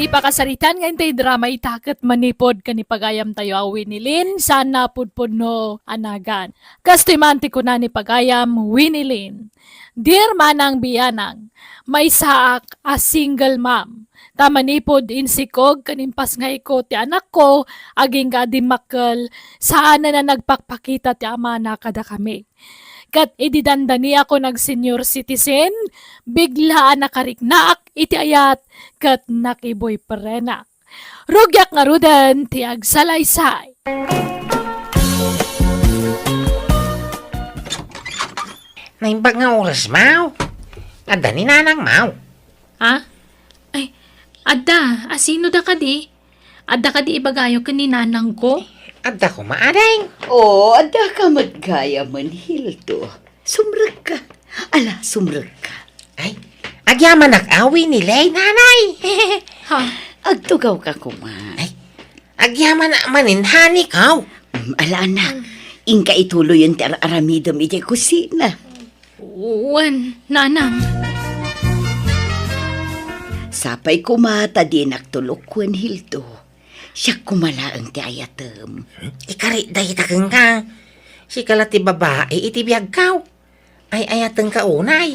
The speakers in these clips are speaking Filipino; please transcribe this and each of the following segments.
pakasaritan nga intay drama itaket manipod kanipagayam tayo awin ni Lin sana pudpud no anagan. Kastimanti ko na ni pagayam Winnie Lin. Dear manang biyanang, may saak a single mom. Tamanipod insikog kanimpas nga ko ti anak ko aging gadimakkel saan na nagpakpakita ti ama na kada kami. Kat ididandani ako nag senior citizen, biglaan nakariknak iti ayat kat nakiboy perenak. Rugyak nga rudan ti agsalaysay. Naimbag nga oras, Mau. Adda ni nanang, Mau. Ha? Ay, adda, asino da ka di? Adda ka di ibagayo ka ni nanang ko? Adda ko maaring. Oo, ada ka magkaya man, Hildo. Sumrag ka. Ala, sumrag ka. Ay, agyaman nag-awi ni Lay, nanay. Ha? Agtugaw ka kuma. Ay, agyaman na maninhani kaw. Ala na, ingka ituloy yung aramidom iti kusina. Uwan, nanang. Sapay kumata din agtulok kwan, Hildo. Siya kumalaang ti ayatem. Ikari day takeng ka. Si kalati babae iti biyag kaw. Ay ayateng ka unay.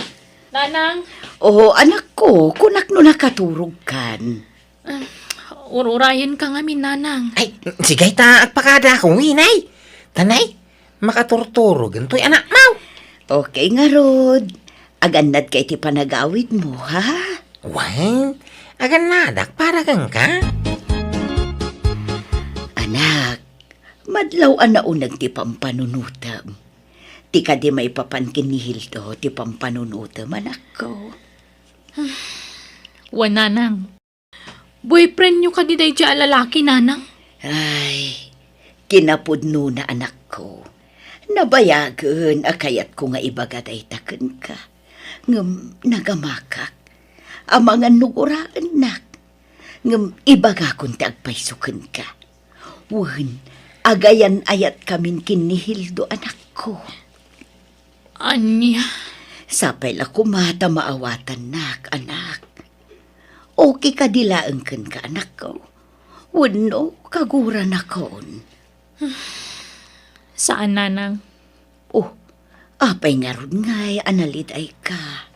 Nanang, Oo, anak ko, kunak no nakaturog kan. ururayan ka nga min, nanang. Ay, sigay ta agpakada akong winay. Tanay, makaturturo ganto'y anak, Mau. Okay nga, Rod. Agannad ka iti panagawid mo, ha? Wan, agan nadak para kang ka. Anak, madlaw na unag ti pampanunutam. Ti ka di may papankin ni Hildo, ti pampanunutam, anak ko. Uwan, nanang. Boyfriend nyo ka di day dya lalaki, nanang. Ay, kinapudno na anak ko. Nabayagan, akayat ko nga ibagaday taken ka. Ngam nagamakak. Ang mga nuguraan nak. Ngam ibaga kong ti agpaysukan ka. Wan, agayan ayat kamin kinihildo anak ko. Anya? Sapay la kumata maawatan nak, anak. Okay ka dilaang kan ka, anak ko. Wano, kagura na kon. Saan, nanang? Oh, apay nga ron nga'y analit ay ka.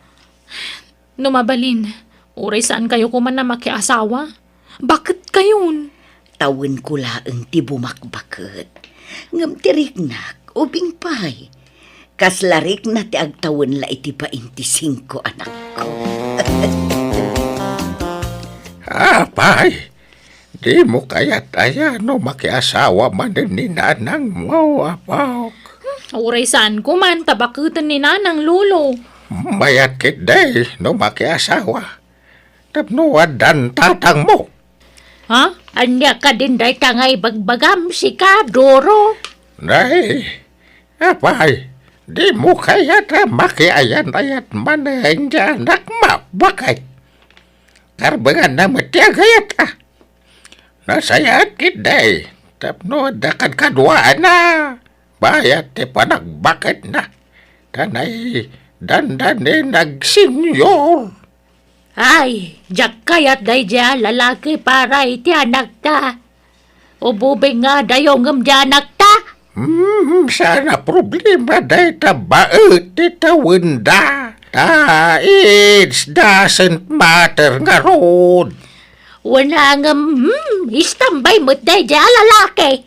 Numabalin, uray saan kayo kuman na makiasawa? Bakit kayon? Tawin ko laang ti bumakbakit. Ngam tiriknak, ubing pay. Kaslarik na ti agtawin la iti pa 25, anak ko. Apay, di mo kaya't no makiasawa man din ni nanang mo, apaw. Uray saan kuman, tabakutan ni nanang lulo. Mayat kit day no makiasawa. Tapno wadan tatang mo. Ha? Anya ka din day tangay bagbagam si ka, Doro. Nay, apay, di mo kaya't makiayan ayat maneng janak mabakay. Karbangan na matyagayat ka. Nasayat kit day. Tapno dakan kadwaan na. Bayat ti panagbakit na. Tanay dandanin nagsenyor. Ay, jak kayat day dya lalaki para iti anak ta. Ububing nga dayong anak ta. Sana problema day tabaet ti tawenda. It doesn't matter nga rod. Wala nga, istambay mo't day dya lalaki.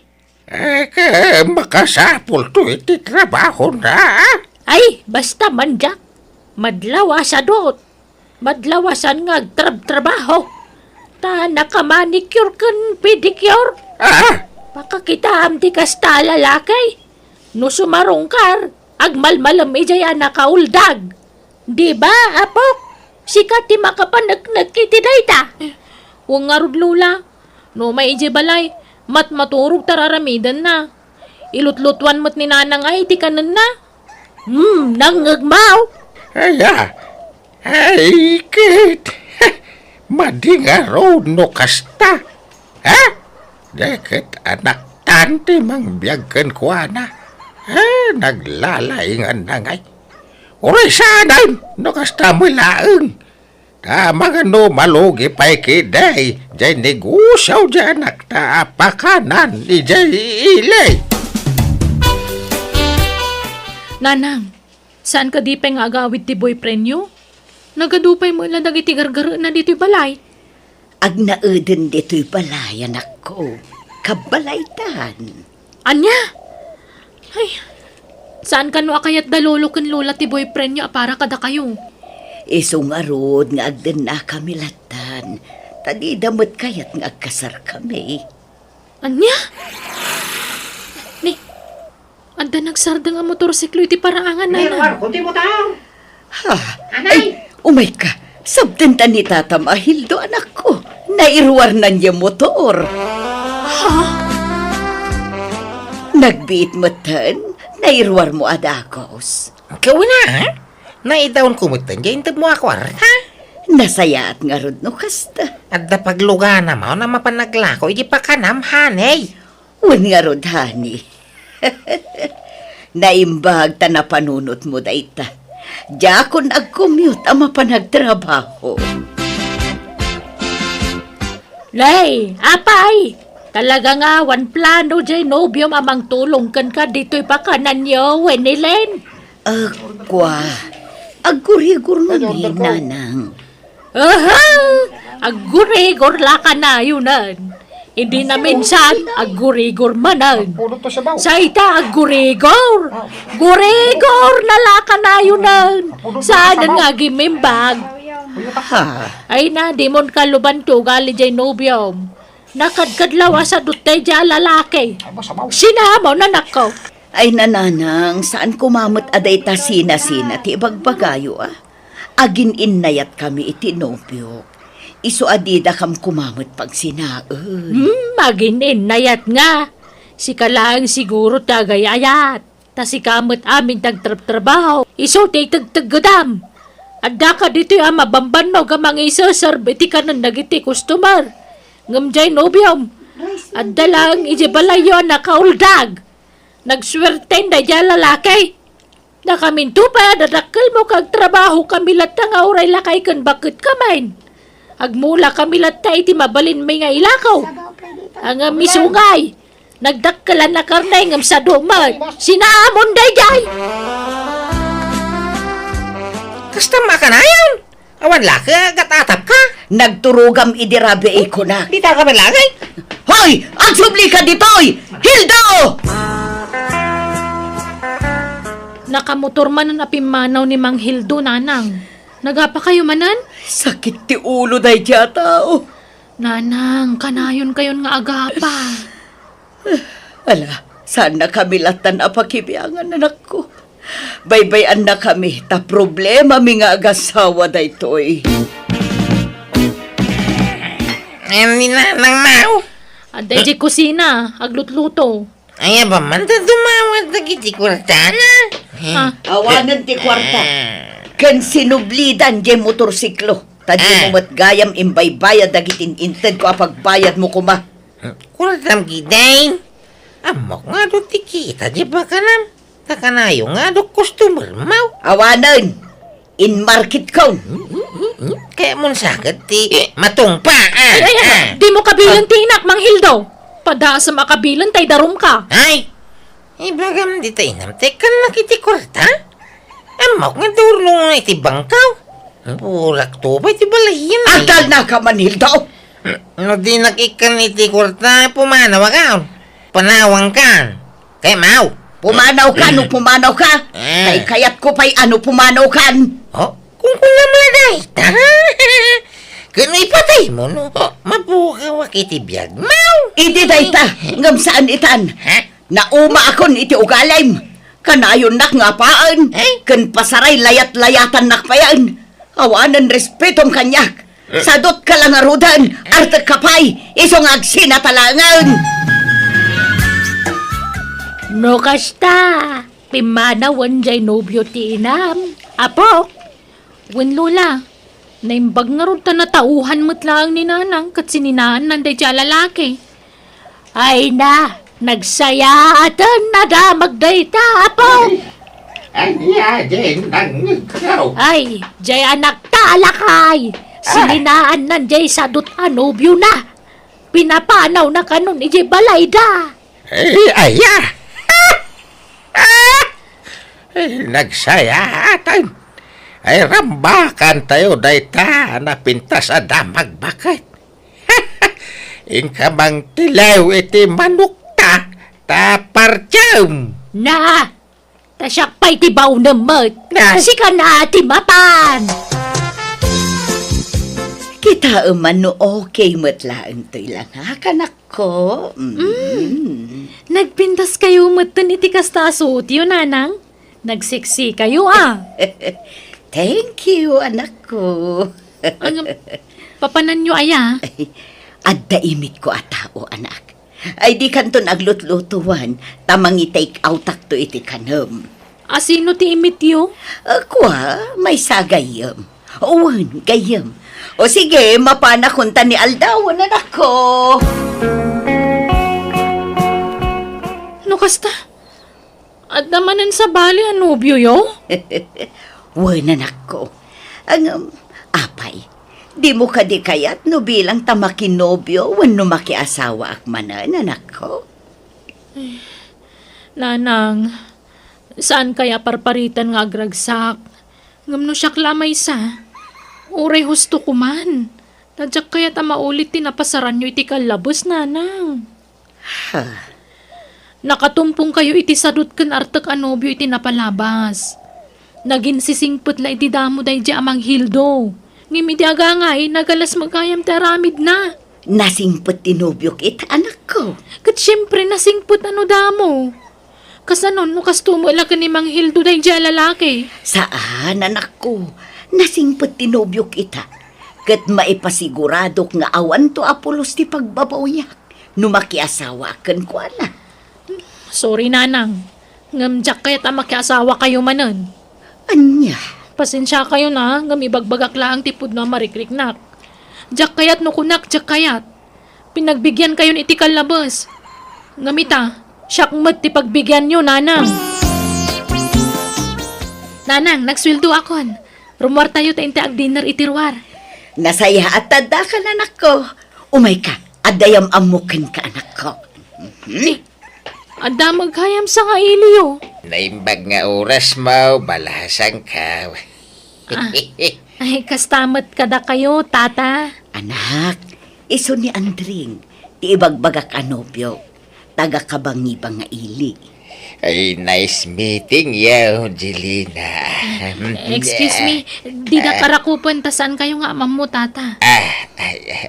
Makasapol to iti trabaho na. Ay, basta man jak. Madlawa sa dot. Madlawasan nga trabaho. Ta nakamanicure kan pedicure. Baka kita amti kasta lalaki. No sumarungkar, agmalmalam ijaya nakauldag. Di ba, apok? Sikat ti makapanagnag kiti dayta. Huwag nga rod, lula. No may ije balay, maturog tararamidan na. Ilutlutwan mo't ni nanang ay ti kanan na. Nangagmaw. Ay, kit. Madinga road no kasta. Ha? Deket anak tante mang biyagkan ko na. Naglalaingan na ngay. Uray sanan, no kasta mo laeng. Mga no malugi pa'y kiday. Jay negusyaw dyan ta apakanan ni Jay ilay. Nanang, saan ka di pa nga agawit ti boyfriend nyo? Nagadupay mo ilan dagiti gargaro na dito'y balay. Ag naeden dito'y balay, anak ko. Kabalaytan. Anya? Ay, saan ka no akayat dalolo ken lola ti boyfriend nyo para kada kayo? Isong arod nga agden na kami latan. Tadi damot kayat nga agkasar kami. Anya? Ni, anda nagsardang ang motorsiklo iti paraangan na. Ha? Ay, umay ka. Sabten ta ni Tata Mahildo, anak ko. Nairuar na niya motor. Ha? Nagbiit mo tan, nairuar mo adakos. Ikaw na, ha? Naitaon kumutan dyan, mo ako, ha? Nasayaat nga rod no kasta. At da pagluga na mo na mapanaglako, hindi pa kanam, hanay. Wan nga rod, hani. Naimbag ta na panunot mo dayta. Diyakon ag-commute ang mapanagtrabaho. Lay, apay! Talaga nga, wan plano dyan, nobyo mamang tulong kan ka dito'y pakanan nyo, Wenilen. Agwa, agurigur na ni nanang. Aha! Agurigor la ka na yunan. Hindi na minsan, agurigor manan. Sa ita, agurigor. Gurigor na la ka na yunan. Saan nga gimimbag? Ha? Ay na, di mon kaluban to, gali dyan nobyom. Nakadkadlawa sa dutay dyan lalaki. Sinamo na nako. Ay nananang, saan kumamot aday ta sina-sina ti bagbagayo Agin innayat kami iti nobyo. Isu adida kam kumamot pag sinaon. Maginin nayat nga. Si kalang siguro tagayayat. Ta si kamot amin tagtrabaho. Iso tay tagtagadam. Adda ka dito yung mabamban mo gamang isaserve iti ka ng nagiti customer. Ngamjay nobyom. Adda lang ijibalayo na kauldag. Nagswerten na dyan lalaki. Nakaminto pa, dadakkel mo kag trabaho kami latta nga uray lakay kan bakit kamain. Agmula kami latta iti mabalin may nga ilakaw. Ang misungay. Nagdakkelan na karnay ngam sa duman. Sinaamon day jay. Kasta makanayan. Awan laka, gatatap ka. Nagturugam idirabe ko na. Di ta ka malagay. Hoy! Ang subli ka ditoy! Hildo! Nakamotor man ang apimanaw ni Mang Hildo, nanang. Nagapa kayo manan? Sakit ti ulo day tiyata. Nanang, kanayon kayon nga agapa. Ala, saan na kami latan apakibiangan anak ko? Baybayan na kami, ta problema mi nga agasawa daytoy. Ayan ni nanang mau. Aday di kusina, aglutluto. Ay, ba man ta dumawat na kiti kwartana? Ha? Awanan ti kwarta. Ken sinublidan di motorsiklo. Tadi mo mat gayam imbaybayad dagitin inted ko apagbayad mo kuma. Kwartam gidain. Amok nga do tikita, di ba kanam? Takanayo nga do customer mau. Awanan! In market ko. Kaya mon sakit ti matungpa. Di mo kabilang tinak, Mang Hildo. Pada sa makabilang tay darum ka. Ay, ibagam di tayo namtekan na kiti kwarta. Amok nga durno nga iti bangkaw. Pulak to ba iti balayin? Atal na ka Manildo! No di nakikan iti kwarta, pumanaw ka. Panawang ka. Kaya mau. Pumanaw ka, no pumanaw ka. Kay kayat ko pa'y ano pumanaw kan. Oh, kung namladay ta. Kung ipatay mo, no? Mabukaw kiti biyag mau. Idi dayta, ngam saan itan. Ha? Nauma akon iti ugalim. Kanayon nak nga paan. Kan pasaray layat-layatan nak payan. Awanan respetong kanyak. Sadot ka lang arudan. Artag kapay. Isong agsinatalangan. No kasta. Pimanawan jay nobyo ti inam. Apo. Wen lola, naimbag nga ron ta natauhan mo't lang ni nanang kat sininaan nanday dya lalaki. Ay na. Nagsaya atan na damag dayta, apo. Anya din ang ikaw. Ay, jay anak talakay. Silinaan nanjay sadot anobyo na. Pinapanaw na kanon ijay balay da. Aya! Nagsayatan. Ay rambakan tayo dayta na pintas adamag bakit. Inkamang tilaw iti manok ta partyam. Na, tasyak pa'y tibaw na mat. Na. Sika na timatan. Kita man no okay matlaan to'y lang ha, kanak ko. Nagpintas kayo matan iti kastasot yun, nanang. Nagseksi kayo, Thank you, anak ko. Ano, papanan nyo aya? At daimit ko a tao, anak. Ay di kanton aglutlutuan, tamang i-take out to iti kanam. Asino ti imit yo? Kwa, may sagayam. Uwan, gayam. O sige, mapanakunta ni Aldawan, anak ko. No kasta? At namanan sa bali anobyo yo? Wan, anak ko. Ang, apay, di mo ka di kayat no bilang tamakinobyo wano makiasawa akmanan, anak ko. Nanang, saan kaya parparitan nga agragsak? Ngamno siya klamay sa. Uray husto ko man. Tadyak kaya maulit tinapasaran nyo iti kalabos, nanang. Nakatumpong kayo iti sadot kan artak anobyo iti napalabas. Nagin sisingput la iti damo day di amang hildo. Ngimiti agangay, nagalas magkayam taramid na. Nasingpot tinobyo kita, anak ko. Kat syempre nasingput ano damo. Kasanon no kastumo la ka ni mang hildo day di lalaki. Saan, anak ko? Nasingpot tinobyo kita. Kat maipasiguradok nga awan to apulos ti pagbabawyak. No makiasawa kan ko, anak. Sorry, nanang. Ngamjak kaya makiasawa kayo manan. Anya? Pasensya kayo na, ngam ibagbagak laang tipod na marikriknak. Jak kayat no kunak, jak kayat. Pinagbigyan kayo ni iti kalabas. Ngamita, syakmat ti pagbigyan nyo, nanang. Nanang, nagsweldo akon. Rumwar tayo ta inti ag dinner itirwar. Nasaya at tada ka, anak ko. Umay ka, adayam amukin ka, anak ko. Adda maghayam sa nga iliyo. Naimbag nga oras mo, balasang ka. Ay, kastamat kada kayo, tata. Anak, iso ni Andring, ti ibagbagak anobyo. Taga kabangibang nga ili. Ay, nice meeting you, Jelina. Excuse me, di na karakupan ta saan kayo nga amam mo, tata.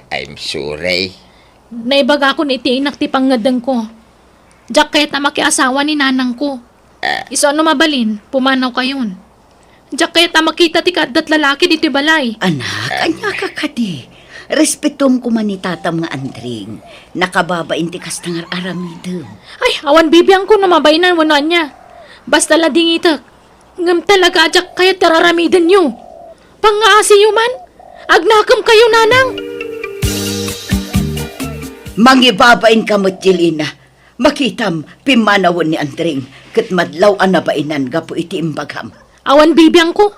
I'm sorry. Naibaga ko ni iti inak ti pangadang ko. Diyak kaya ta makiasawa ni nanang ko. Iso ano mabalin, pumanaw kayon. Diyak kaya ta makita ti kadat lalaki dito balay. Anak, anya ka kadi. Respetom ko man ni tatam nga Andring. Nakababain ti kastangar aramidem. Ay, awan bibiyang ko na mabaynan wano niya. Basta lading itak. Ngam talaga diyak kaya tararamidan nyo. Pangaasi yu man. Agnakam kayo, nanang. Mangibabain ka mo't Jelina. Makitam, pimanawon ni Andring. Kat madlaw anabainan gapo iti imbagam. Awan bibiyang ko.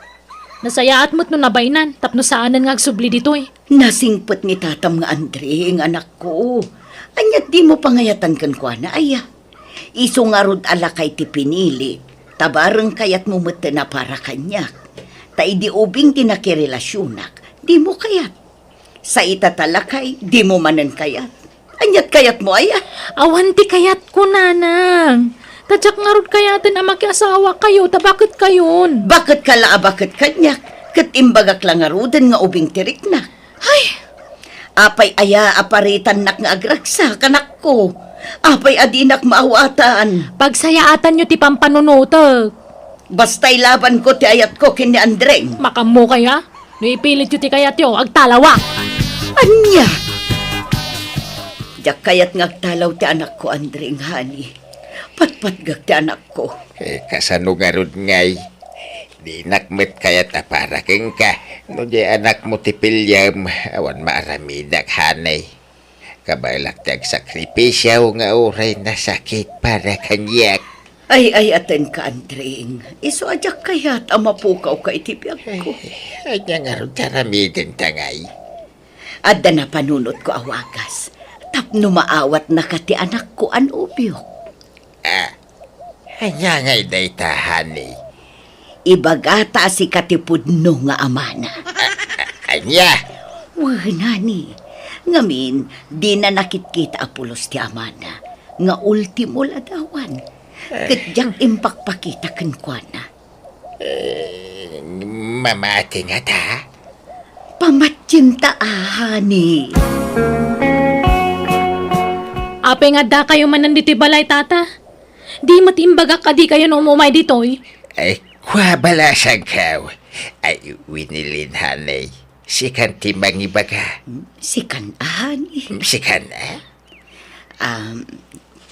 Nasayaat mo't no nabaynan. Tapno saanan nga agsubli dito eh. Nasingpot ni tatam nga Andring, anak ko. Anyat di mo pangayatan kan kwa na aya. Iso nga rod alakay ti pinili. Tabarang kayat mo mata na para kanyak. Ta idi ubing tinakirelasyonak. Di mo kayat. Sa itatalakay, di mo manan kayat. Anyat kayat mo aya. Awan ti kayat ko, nanang. Tadyak nga rod kayatin ang makiasawa kayo. Ta bakit kayon? Bakit kala bakit kanyak? Kat imbagak lang nga roden nga ubing tirik na. Ay, Apay aya aparitan nak nga agragsa kanak ko. Apay adinak maawatan. pagsayaatan nyo ti pampanunutok. Basta'y laban ko ti ayat ko kini Andreng. Makamo kaya? No ipilit yu ti kayat yo, agtalawa. Anya? Diyak kayat ngagtalaw ti anak ko Andreng, hani. Patpatgag ti anak ko. Kasano nga rod ngay. Di nakmet kaya taparaking ka. No di anak mo tipilyam, awan maaramidak hanay. Kabalak tiyag sakripisyaw nga oray na sakit para kanyak. Ay, aten ka, Andring. Iso ajak kaya't mapukaw ka itibiyag ko. Ay, nga ron taramidin tangay. Adda na panunot ko awagas. Tapno maawat na ka ti anak ko an ubyok. Ay, ngay day tahan eh. Ibagata si katipudno nga amana. Anya, Wala ni. Ngamin, di na nakitkita apulos ti amana. Nga ultimo ladawan. Kadyang impakpakita kenkwana. mamati nga ta. Pamatsinta ahani. Ape nga da kayo manan dito balay tata. Di matimbaga ka di kayo umumay ditoy. Ay, kwa balasang kaw. Ay, winilin hanay. Sikan timbang ibaga. Sikan ahani. Sikan,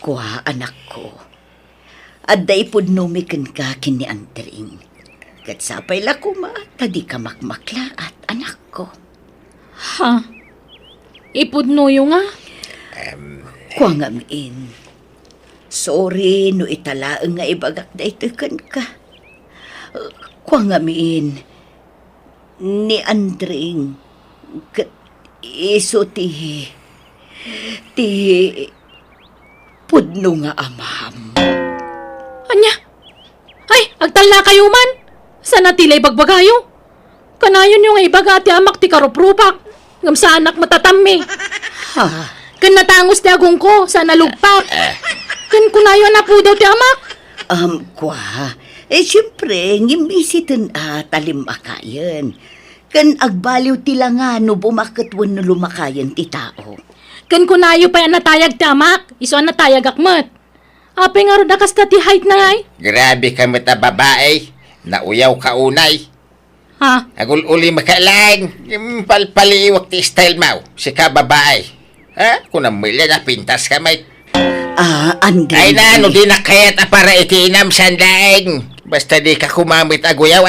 Kuha anak ko. Adday pudnumikan ka kini Andring. Kat sapay la kuma, tadi ka makmakla at anak ko. Ha? Ipudnuyo nga? Kuha ngamin. Sorry no italaang nga ibagak da itukan ka. Kuha ngamin. Ni Andring. Kat iso ti pudno nga amaham. Anya? Ay, agtala kayo man. Sana tilay bagbagayo. Kanayon yung ibaga ati amak ti karuprupak. Ngam sa anak matatami. Ha? Kan natangos ti agong ko sa nalugpak. Kan kunayo na po daw ti amak. Kwa. Siyempre, ngimisitin talim akayan. Kan agbaliw tila nga no bumakatwan na lumakayan ti tao. Kan kunayo pa yan natayag ti amak. Iso an natayag akmat. Ape nga ro dakas ti height na ngay. Grabe ka mata babae. Nauyaw ka unay. Ha? Agul uli makalang. Palpaliwak ti style mau. Si ka babae. Ha? Kung namila na pintas ka may. Andring. Ay na, no di na kayat para itinam sandaing. Basta di ka kumamit aguyaw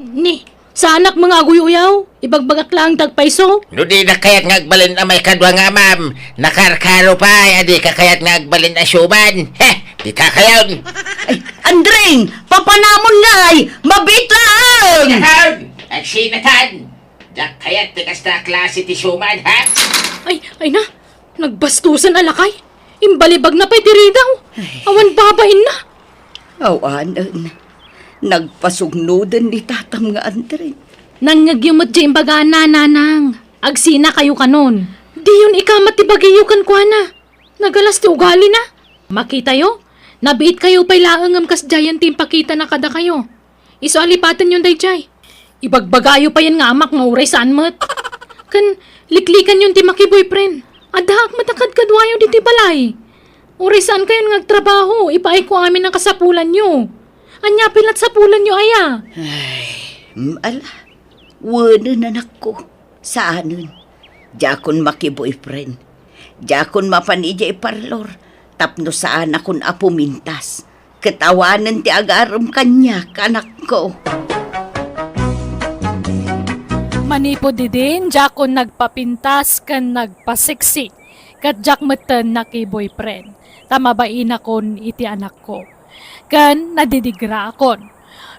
Ni, sa anak mga aguy-uyaw. Ibagbagak lang tagpaiso. No di na kayat ngagbalin na may kadwa nga ma'am. Nakarkaro pa, adi ka kayat ngagbalin na syuman. Heh, di ka kayon. Ay, Andring! Papanamon ngay! Mabitlang! Yahan! Ang sinatan! Dak kayat tikas na klase ti syuman, ha? Ay na. Nagbastusan alakay. Imbalibag na pa'y tiridaw. Awan babain na. Awanan. Nagpasugnodan ni tatam nga Andring. Nangagyumot dyan baga nanang. Agsina kayo kanon. Di yun ikamat tibagiyo kan kwa na. Nagalas ti ugali na. Makita yo? Nabiit kayo pa'y laangam kas jayan tim pakita na kada kayo. Iso alipatan yun day jay. Ibagbagayo pa yan nga amak nga uray saan mat. Kan liklikan yun ti maki boyfriend. Adahak matakad kadwayo di ti balay. Uray saan kayo ngagtrabaho. Ipaay ko amin ang kasapulan nyo. Anya pilat sapulan nyo aya. Ala, wala na nako. Saanon? Jakon maki-boyfriend. Jakon mapanidya iparlor. Tapno saan akon apumintas. Katawanan ti agaram kanya, kanak ko. Manipo di din, jakon nagpapintas kan nagpasiksi. Kat jak meten na kay boyfriend. Tamabain akon iti anak ko. Kan nadidigra akon.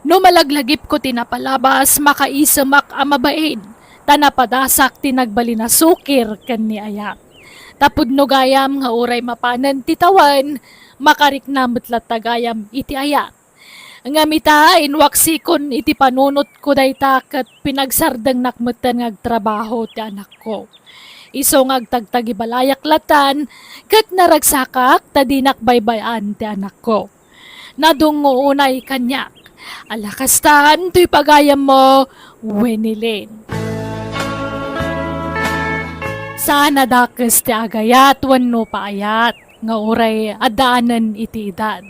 No malaglagip ko tinapalabas, makaisamak amabain. Tanapadasak tinagbali na sukir kan ni ayat. Tapod no gayam nga uray mapanan titawan, makarik na mutlat tagayam iti ayat. Nga mita inwaksikon iti panunot ko dayta kat pinagsardang nakmutan ngagtrabaho ti anak ko. Iso ngagtagtagi balayak latan kat naragsakak tadinak baybayan ti anak ko. Nadungo unay kanyak. Alakastan to'y pagayam mo, Winilin. Sana dakas ti agayat wanno paayat nga uray adaanan iti edad.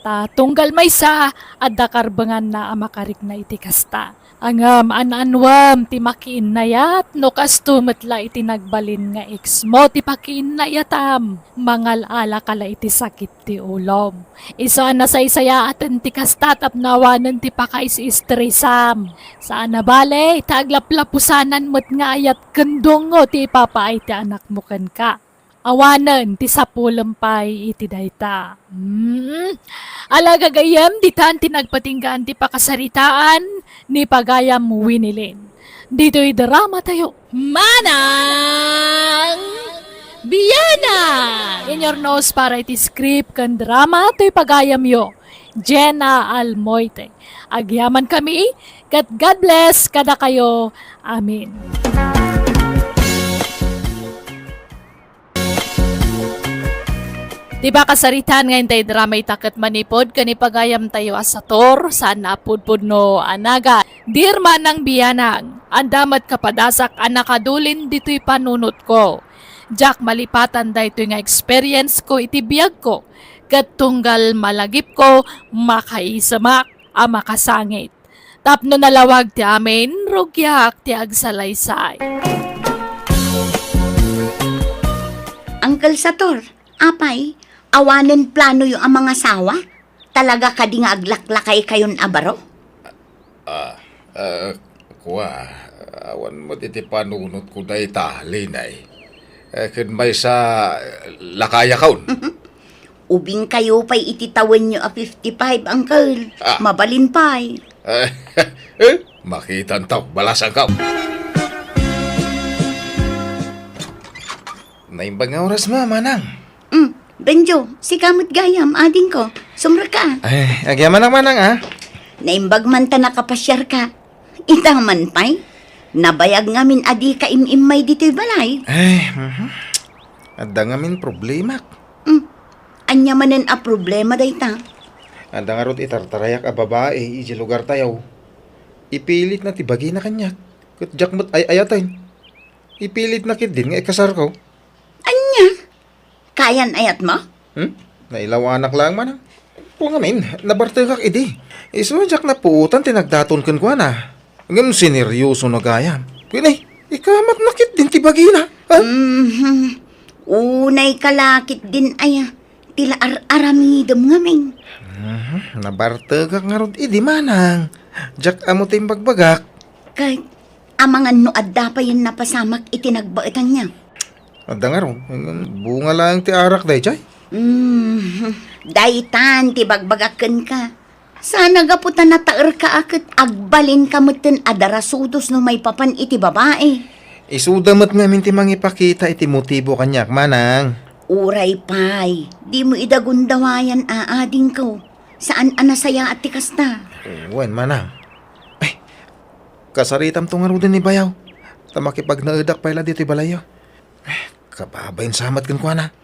Tunggal may sa adda karbangan na amakarik na iti kasta. Angam ananwam ti makiin na yat no kasto metla iti nagbalin nga ex mo ti pakiin na yatam. Mangal ala kala iti sakit ti ulom. Isa na sa isaya atan ti kasta tapnawanan ti pakais-istresam. Saan na bale taglaplapusanan mo't nga ayat kendong ti papaay ti anak mo ken ka. Awanan ti sapulampay iti dayta. Alaga gayam ditan tinagpatinggaan ti pakasaritaan ni pagayam Winilin. Dito'y drama tayo. Manang Biyana! In your nose para iti script kan drama to'y pagayam yo. Jenna Almoite. Agyaman kami, kat God bless kada kayo. Amen. Diba kasaritan ngayon tayo drama itakat manipod kanipagayam tayo asator saan napudpud no anaga. Dirman ng biyanang, andamat kapadasak anakadulin dito'y panunot ko. Jack malipatan da ito nga experience ko itibiyag ko. Kat tunggal malagip ko, makaisamak a makasangit. Tapno nalawag ti amin, rugyak ti agsalaysay. Uncle Sator, apay, awanen plano yung ang mga sawa? Talaga ka di nga aglaklakay kayon abaro? Kuwa, awan mo titi panunot ko na italinay. Kun may sa lakaya kaun. Ubing kayo pa'y ititawan nyo a 55, Uncle. Mabalin pa'y. Makitan tao, balasan ka. Naimbang nga oras manang. Benjo, si kamot gayam, ading ko. Sumra ka. Ay, agyaman ang manang Naimbag man ta nakapasyar ka. Itaman pa'y. Nabayag ngamin adi ka imimay dito'y balay. Ay, ada ngamin problema. Anya manen a problema dayta. Ada nga rod itartarayak a babae, iji lugar tayaw. Ipilit na tibagi na kanyak. Kat jakmat ay ayatain. Ipilit na kit din nga ikasar ko. Anya? Kayan ayat mo? Nailaw anak lang manang. Po ngamin, nabartagak idi. Iswadyak na puutan tinagdaton kan ko na. Ngam sineryoso na gayam. Pinay, ikamat nakit din tibagi na. Unay kalakit din aya. Tila aramidom ngamin. Nabartagak nga rod idi manang. Jak amo tayong bagbagak. Kay, amangan no adda pa yun napasamak itinagbaitan niya. Ada nga rod, bunga lang ti arak day chay. Daitan, tibagbagakan ka. Sana gaputan na taer ka akit agbalin ka mutin adarasudos no may papan iti babae. Isudamat ngamin ti mangipakita iti motibo kanyak manang. Uray pay, di mo idagundawayan aading ko. Saan anasaya at tikasta? Wen manang. Ay, kasaritam to nga ro din ni bayaw. Tamakipag naedak pala dito balayo. Kababayin samat kan kwa na.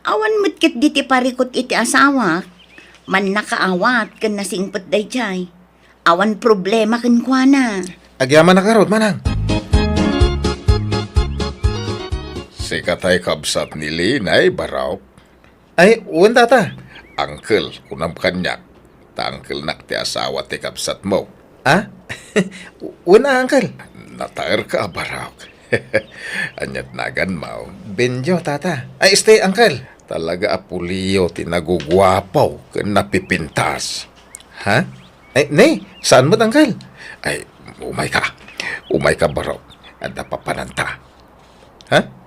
Awan mutkit diti parikot iti asawa. Man nakaawat kan nasingpot day jay. Awan problema kan kwa na. Agyaman na karot manang. Si katay kabsat ni Linay baraw. Ay, uwan tata. Uncle, kunam kanyak. Ta uncle nak ti asawa ti kabsat mo. Uwan na uncle. Nataer ka baraw. Anyat nagan mau. Benjo tata. Ay, stay uncle. Talaga apuliyo ti nagugwapaw ken napipintas. Ha? Ay, nay, saan mo uncle? Ay, umay ka. Umay ka baraw. Ada papananta. Ha?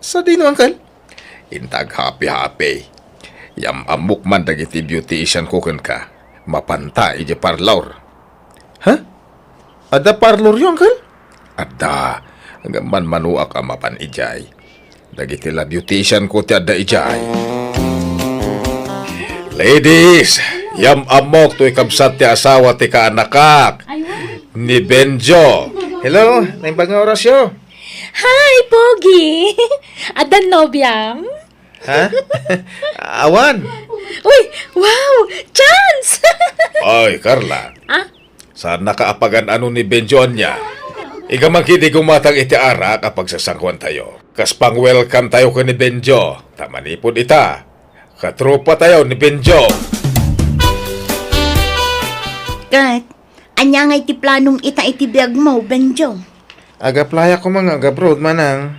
Sa dino, uncle? Intag happy-happy. Yam amok man dagiti beautician ko ka. Mapanta iji parlor. Ha? Ada parlor yung, uncle? Ada. Hanggang man manuak ang mapan ijay. Dagiti la beautician ko ti ada ijay. Ladies, yam amok to ikabsat ti asawa ti kaanakak. Ni Benjo. Hello, naimbang nga orasyo. Hi, Pogi! Adan nobyam? Ha? Awan. Uy, wow! Chance! Ay, Carla. Saan nakaapagan ano ni Benjoan niya? Igamang hindi gumatang iti ara kapag sasangkuan tayo. Kas pang welcome tayo ka ni Benjo. Tamanipod ita. Katropa tayo ni Benjo. Kat, anya nga iti planong ita iti biyag mo, Benjo. Agaplaya ko mga agabrod manang.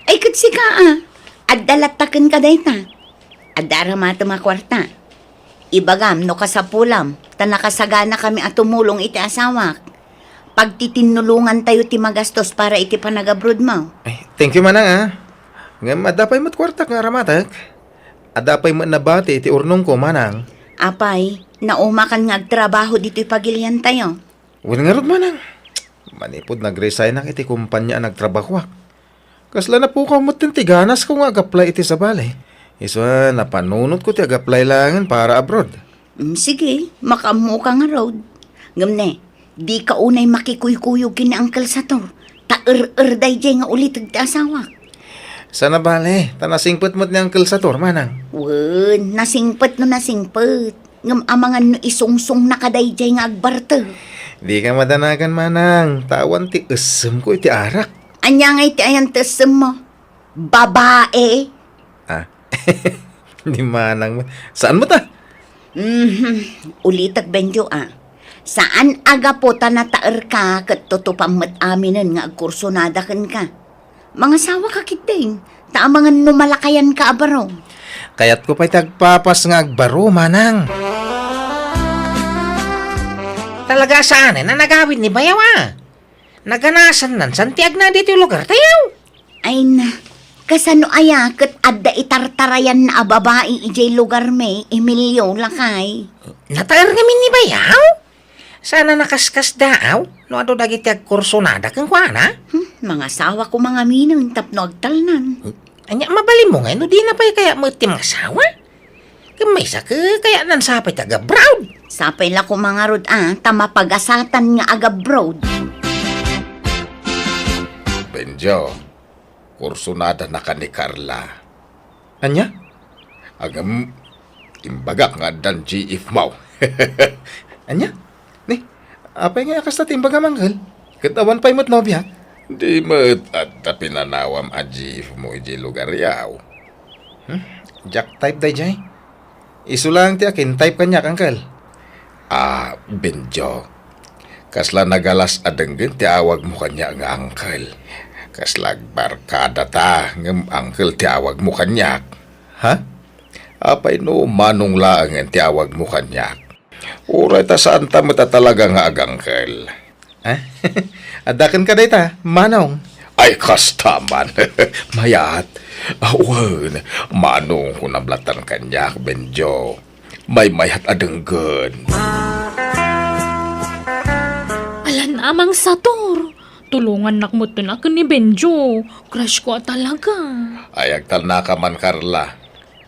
Ay katsi ka Addalataken ka dayta. Addara mata makwarta. Ibagam no kasapulam, tanakasagana kami at tumulong iti asawak. Pagtitinulungan tayo ti magastos para iti panagabrod mo. Ay, thank you manang Ngam adapay mo't kwartak nga ramatak. Adapay mo nabati iti urnong ko manang. Apay, nauma kan nga agtrabaho dito'y pagilian tayo. Wala nga rod manang. Manipod nag-resign ang iti kumpanya nagtrabaho. Kasla na po ka mo't tiganas ko nga ag-apply iti sa balay. Isa napanunot ko ti ag-apply langan para abroad. Sige, makamu ka nga road. Ngamne, di ka unay makikuy-kuyog kini Uncle Sator. Ta-er-day jay nga ulit ag asawa. Sana bale, tanasingpet mo't ni Uncle Sator manang. Wen, nasingpet no nasingpet. Ngam amangan no isungsong nakadayjay nga agbarta. Di ka madanagan manang. Tawan ti usem ko iti arak. Anya nga iti ayan tesem mo. Babae. Ah, di manang. Saan mo ta? Ulitag benjo Saan aga po tanataer ka kat tutupammat aminen nga agkursonada kan ka? Mga sawa ka kiting. Taamangan numalakayan ka abaro. Kayat ko pa'y tagpapas nga agbaro manang. Talaga saan na nagawid ni Bayaw Naganasan nan santiag na dito yung lugar tayo. Ay na, kasano aya kat adda itartarayan na babae ijay lugar me, Emilio lakay. Nataer ngamin ni Bayaw. Sana nakaskas daaw. No ado dagiti agkursonada kang kuana. Mga sawa ko mga minang tapno agtalnan. Anya mabali mo nga no di na pa'y kaya mo iti mga asawa. Kamay sa ka kaya nan sapay taga brown. Sapay la ko mga rod tama pagasatan nga aga broad. Benjo, kursunada na ka ni Carla. Anya? Agam, imbagak nga dan GF mau. Anya? Ni, apay nga akas na timbaga manggal? Katawan pa'y mo't nobya? Di mo't at pinanawam a GF mo iji lugar yaw. Jack type day jay? Isu lang ti akin, type kanya kangkal. Benjo. Kasla nagalas adenggen ti awag mo kanya nga angkel. Kasla barkada ta ngem angkel ti awag mo kanyak. Ha? Apay no manong laangen ti awag mo kanyak. Uray ta saan ta mata talaga nga agangkel. Ha? Adakan ka dayta, manong. Ay kastaman. Mayat. Awan, manong ko nablatan kanyak, Benjo. May mayat adenggen. Alan amang Sator. Tulungan nakmot na ako ni Benjo. Crush ko talaga. Ayag tal na ka man, Carla.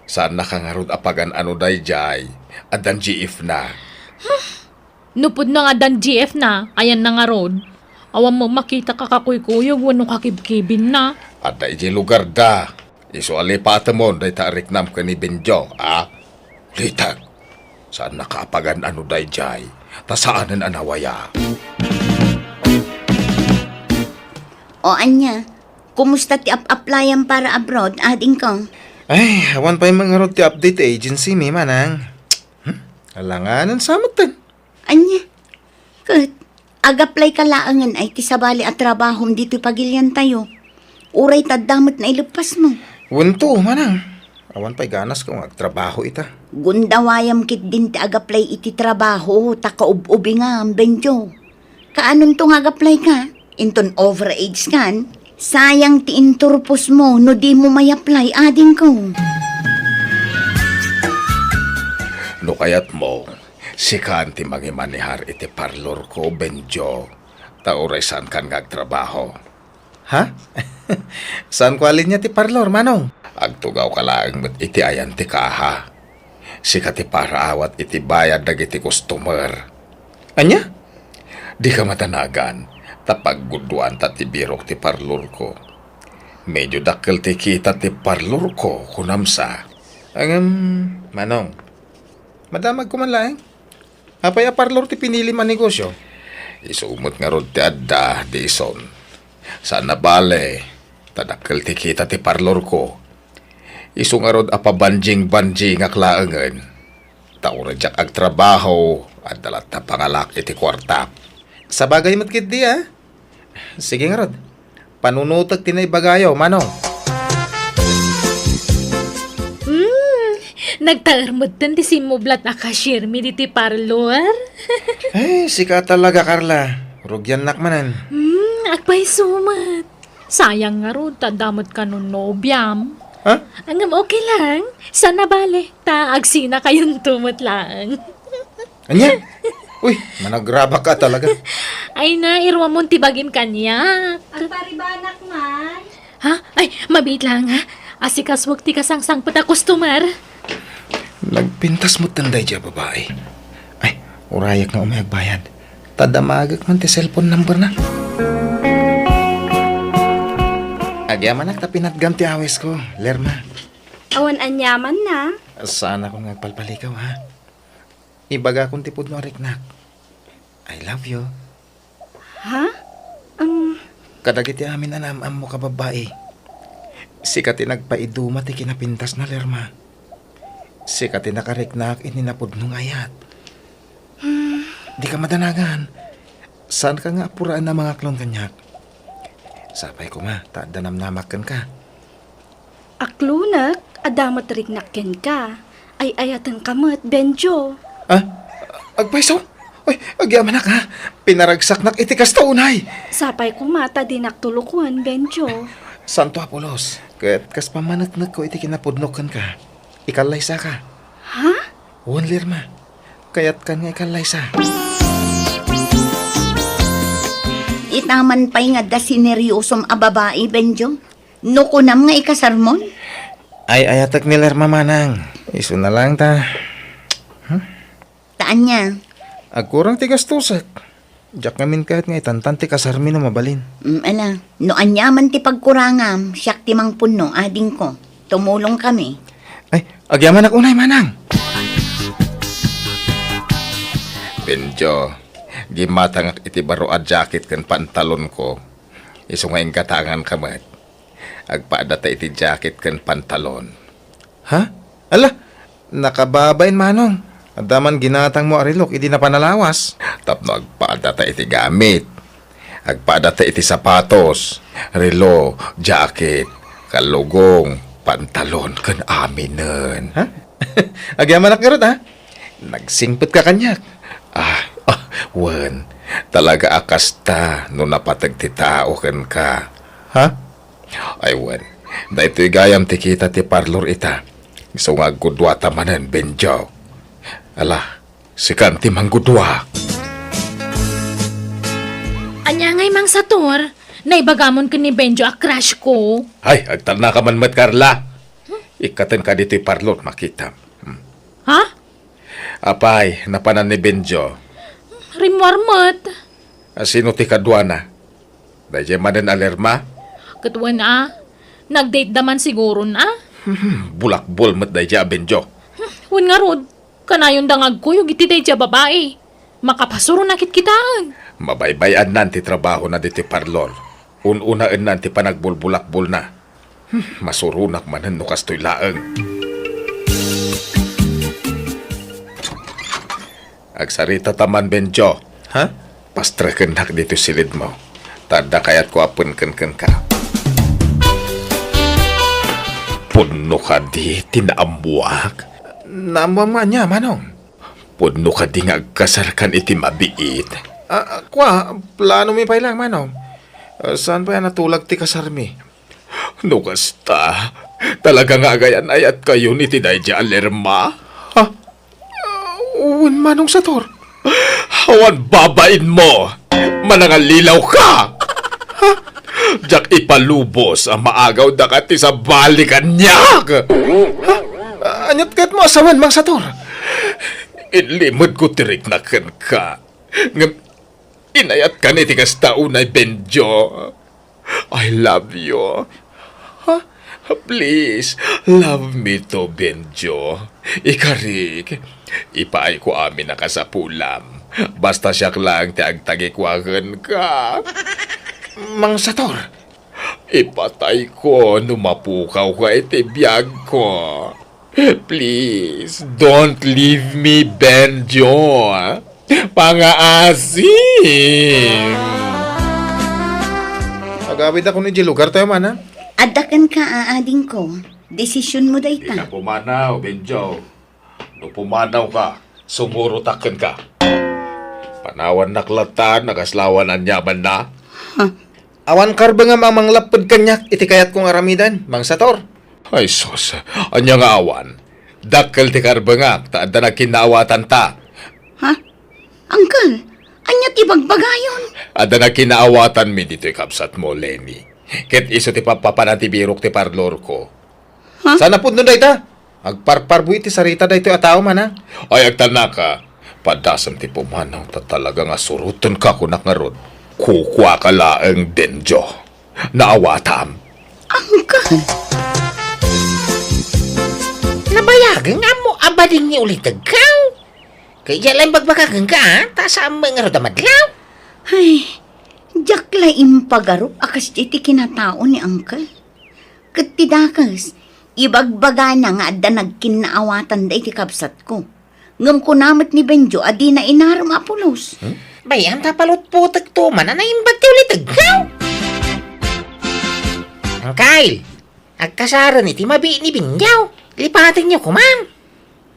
Saan nakangarod apagan ano dayjay? Adan GF na. Nupod na nga dan GF na. Ayan na nga rod. Awan mo makita kakakuy-kuyog. Wano kakibkibin na. At dayjay lugar da. Iso alipata mo day tarik nam ka ni Benjo. Litag. Saan nakaapagan ano dayjay? Ta saanan anawaya? O anya, kumusta ti applyan para abroad, ading ko? Ay, awan pa yung mga road ti update agency mi manang. Alanganan samatan. Anya, kat, agaplay ka laangan ay ti sabali at trabahom dito pagilyan tayo. Uray tadamot na ilupas mo. Wento manang. Awan pa'y ganas kung agtrabaho ita. Gundawayam kit din ti agaplay iti trabaho, takaub-ubi nga, Benjo. Kaanon tong agaplay ka? Inton overage kan? Sayang ti inturpos mo, no di mo may apply, ading ko. No kayat mo, si Kanti mangimanihar iti parlor ko, Benjo. Tauray saan kan agtrabaho. Ha? Saan ko alin niya ti parlor, manong? Agtugaw ka lang met iti ayan ti kaha. Sika ti para awat iti bayad dagiti customer. Anya? Di ka matanagan. Tapag guduan ta ti birok ti parlor ko. Medyo dakkel ti kita ti parlor ko kunamsa. Manong. Madamag ko man lang. Apay a parlor ti pinili man negosyo. Isumot nga rod ti adda di ison. Sana bale. Tadakkel ti kita ti parlor ko. Isu nga rod apabanjing-banjing aklaangan. Tauradyak agtrabaho at dalat na pangalak iti kwarta. Sa bagay matkid di Sige nga rod. Panunutag tinay bagayaw, manong. Nagtaarmod tan ti simublat na cashier mi diti parlor. Ay, sika talaga, Carla. Rugyan nakmanan. Agpay sumat. Sayang nga ron, tadamot ka nun nobyam. Ha? Angam okay lang. Sana bale, taagsi na kayong tumot lang. Anya? Uy, managraba ka talaga. Ay na, irwa mo tibagin kanya. Ang paribanak man. Ha? Ay, mabit lang ha. Asikas wag ti kasangsang pata customer. Nagpintas mo tanday dya, babae. Ay, urayak na umayag bayad. Tadamagak man ti cellphone number na. Agyaman na tapinatgam ti awis ko, Lerma. Awan anyaman na. Saan ako nagpalpalikaw, ha? Ibaga kong tipod no riknak. I love you. Ha? Kadagiti amin anam-am mo ka babae. Sikati nagpaiduma ti kinapintas na Lerma. Sikati nakariknak ininapod nung ayat. Di ka madanagan. Saan ka nga apuraan na mga klon kanyak? Sapay ko ma, tadanam namakan ka. Aklunak, adamat rignakken ka. Ay ayatan kamot, Benjo. Ah? Agpaiso? Uy, agyaman na ka. Pinaragsak nak itikas taunay. Sapay ko mata dinaktulukuan, Benjo. Santo Apolos, ket kas pamanatnag ko iti kinapudnokan ka. Ikalaysa ka. Ha? Uwan Lerma, kayat kan nga ikalaysa. Itaman pa'y nga da sineryosom a babae, Benjo. Nukunam nga ikasarmon. Ay, ayatak ni Lerma manang. Iso na lang ta. Taan niya. Agkurang tigas tusak. Diyak ngamin kahit nga itantan ti kasarmi na mabalin. Ala, no anyaman ti pagkurangam, siyak ti mang puno, ading ko. Tumulong kami. Ay, agyaman ak unay manang. Benjo, gimatang ak iti baro a jacket kan pantalon ko. Iso nga katangan kamat. Agpaadata iti jacket kan pantalon. Ha? Ala, nakababain manong. Adaman ginatang mo arilok, idi na panalawas. Tapno agpaadata iti gamit. Agpaadata iti sapatos, relo, jacket, kalugong, pantalon, kan aminen. Ha? Agyaman akirot, ha? Nagsingpit ka kanyak. Wan, talaga akasta no napatag ti tao kan ka. Ha? Ay, wan, da ito'y gayam ti kita ti parlor ita. Gusto nga gudwata manan, Benjo. Ala, si Kanti manggudwa. Anya ngay mang sator, naibagamon ka ni Benjo a crush ko. Ay, agtana ka man mat, Carla. Ikatan ka dito'y parlor, makita. Ha? Apay, napanan ni Benjo. Rimwarmat. Sino ti kadwana? Dahil manan alerma? Katuan nag-date daman siguro na. Bulakbol mat dahil Benjo. Wan nga rod, kanayon dangag ko yung iti dahil babae. Makapasuro nakit kitaan. Mabaybayan nanti trabaho na dito'y parlor. Ununaan nanti panagbulbulakbol na. Masurunak manan no kastoy laeng. Agsarita taman, Benjo. Ha? Pastraken hak dito silid mo. Tada kayat ko apun kan ka. Puno ka di, tinaambuak. Namama niya, manong. Puno ka di nga agkasarkan iti mabiit. Kwa, plano mi pa ilang, manong. Saan pa yan natulag ti kasarmi? No kasta, talaga nga agayan ayat kayo ni Tinayja Alerma? Ha? Uwan manong sator. Hawan babain mo. Manangalilaw ka. Ha? Diyak ipalubos ang maagaw dakati sa balikan niya. Ha? Anyat kahit mo asawan mang sator. Inlimod ko tirik na ka. Inayat ka ni tigas taunay, Benjo. I love you. Ha? Please, love me to, Benjo. Ikarik, ipaay ko amin na kasapulam. Basta siyak lang ti agtagikwagan ka. Mang Sator, ipatay ko numapukaw ka iti biyag ko. Please, don't leave me, Benjo. Pangaasim. Agawid ako ni lugar tayo man, ha? Adakan ka, aading ko. Desisyon mo day ta. Pumanaw, Benjo. No pumanaw ka, sumurutakan ka. Panawan naklatan, nagaslawan ang yaman na. Awan karbangam ang manglapad kanyak iti kayat kong aramidan, Mang Sator. Ay sus, anya nga awan. Dakkel ti karbangak, taadda na kinaawatan ta. Ha? Uncle, anyat ibagbagayon. Adda na kinaawatan mi dito'y kapsat mo, Lenny. Ket iso ti papapanan ti birok ti parlor ko. Ha? Sana po nun dayta. Agparparbu iti sarita dayto'y ataw man ha. Ay agtana ka. Padasam ti pumanaw ta talaga nga suruton ka kunak nga rod. Kukwa ka laeng Benjo. Naawatam. Uncle, Nabayagan nga mo, abading ni ulit agaw. Kaya lang bagbakagan ka, ha? Tasa ang mga rodamadlaw. ay, jak laim pagarup akas iti kinatao ni Uncle. Katidakas, ibagbaga na nga adda nagkinaawatan da iti kabsat ko. Ngam ko namat ni Benjo, adi na inaram apulos. Bayan tapalot po tagtuman na naimbag ti ulit agaw. Ang Kyle, agkasaran iti mabi ni Binyaw. Lipatin niyo kumam.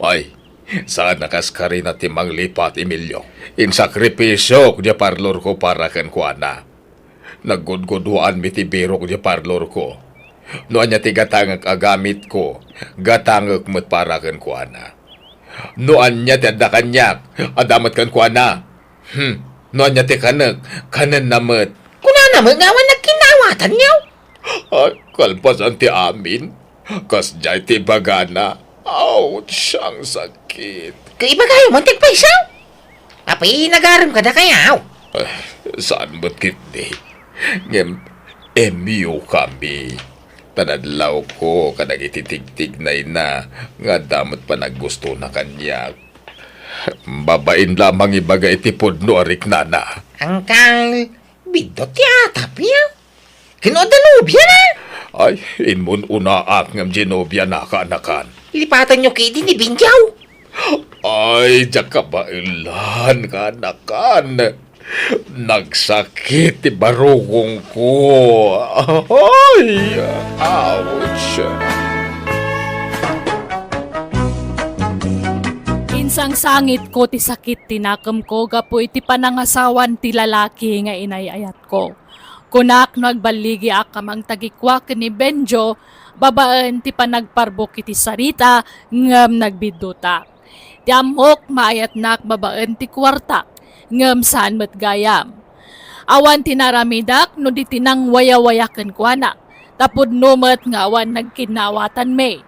Ay, saan nakaskari na timang lipat, Emilio? In sakripisyo kaya parlor ko para kan kuana. Naggudguduan mi ti biro kaya parlor ko. Noan niya ti gatangag agamit ko, gatangag mo't para kan kuana. Noan niya ti adda kanyak, adamat kan kuana. Noan niya ti kanag, kanan namat. Kuna naman nga nagkinawatan niyo. Ay, kalpas ang ti amin. Kas jay ti bagana. Ouch, ang sakit. Kaya iba kayo, muntik pa isaw. Apay, nagaram ka na kayaw. Ay, saan mo't kitni? Ngem, emyo kami. Tanadlaw ko, kanag ititigtig na nga damot pa naggusto na kanya. Babain lamang ibaga itipod no arik nana. Ang Kyle, bidot yata piyaw. Kinodanubya na. Ay, inmun unaak ngam Genobia na kaanakan. Lipatan niyo kay ni Binyaw. Ay, diyak ka ba ilan kaanakan? Nagsakit ti barugong ko. Ay, ouch. Insang sangit ko ti sakit tinakam ko gapo iti panangasawan ti lalaki nga inayayat ko. Kunak nagbaligi akamang tagikwak ni Benjo, babaan ti panagparbok iti sarita ngam nagbidutak. Ti amok maayat nak babaan ti kwartak ngam saan matgayam. Awan tinaramidak no di tinang waya-wayakan ko anak. Tapod numat nga awan nagkinawatan me.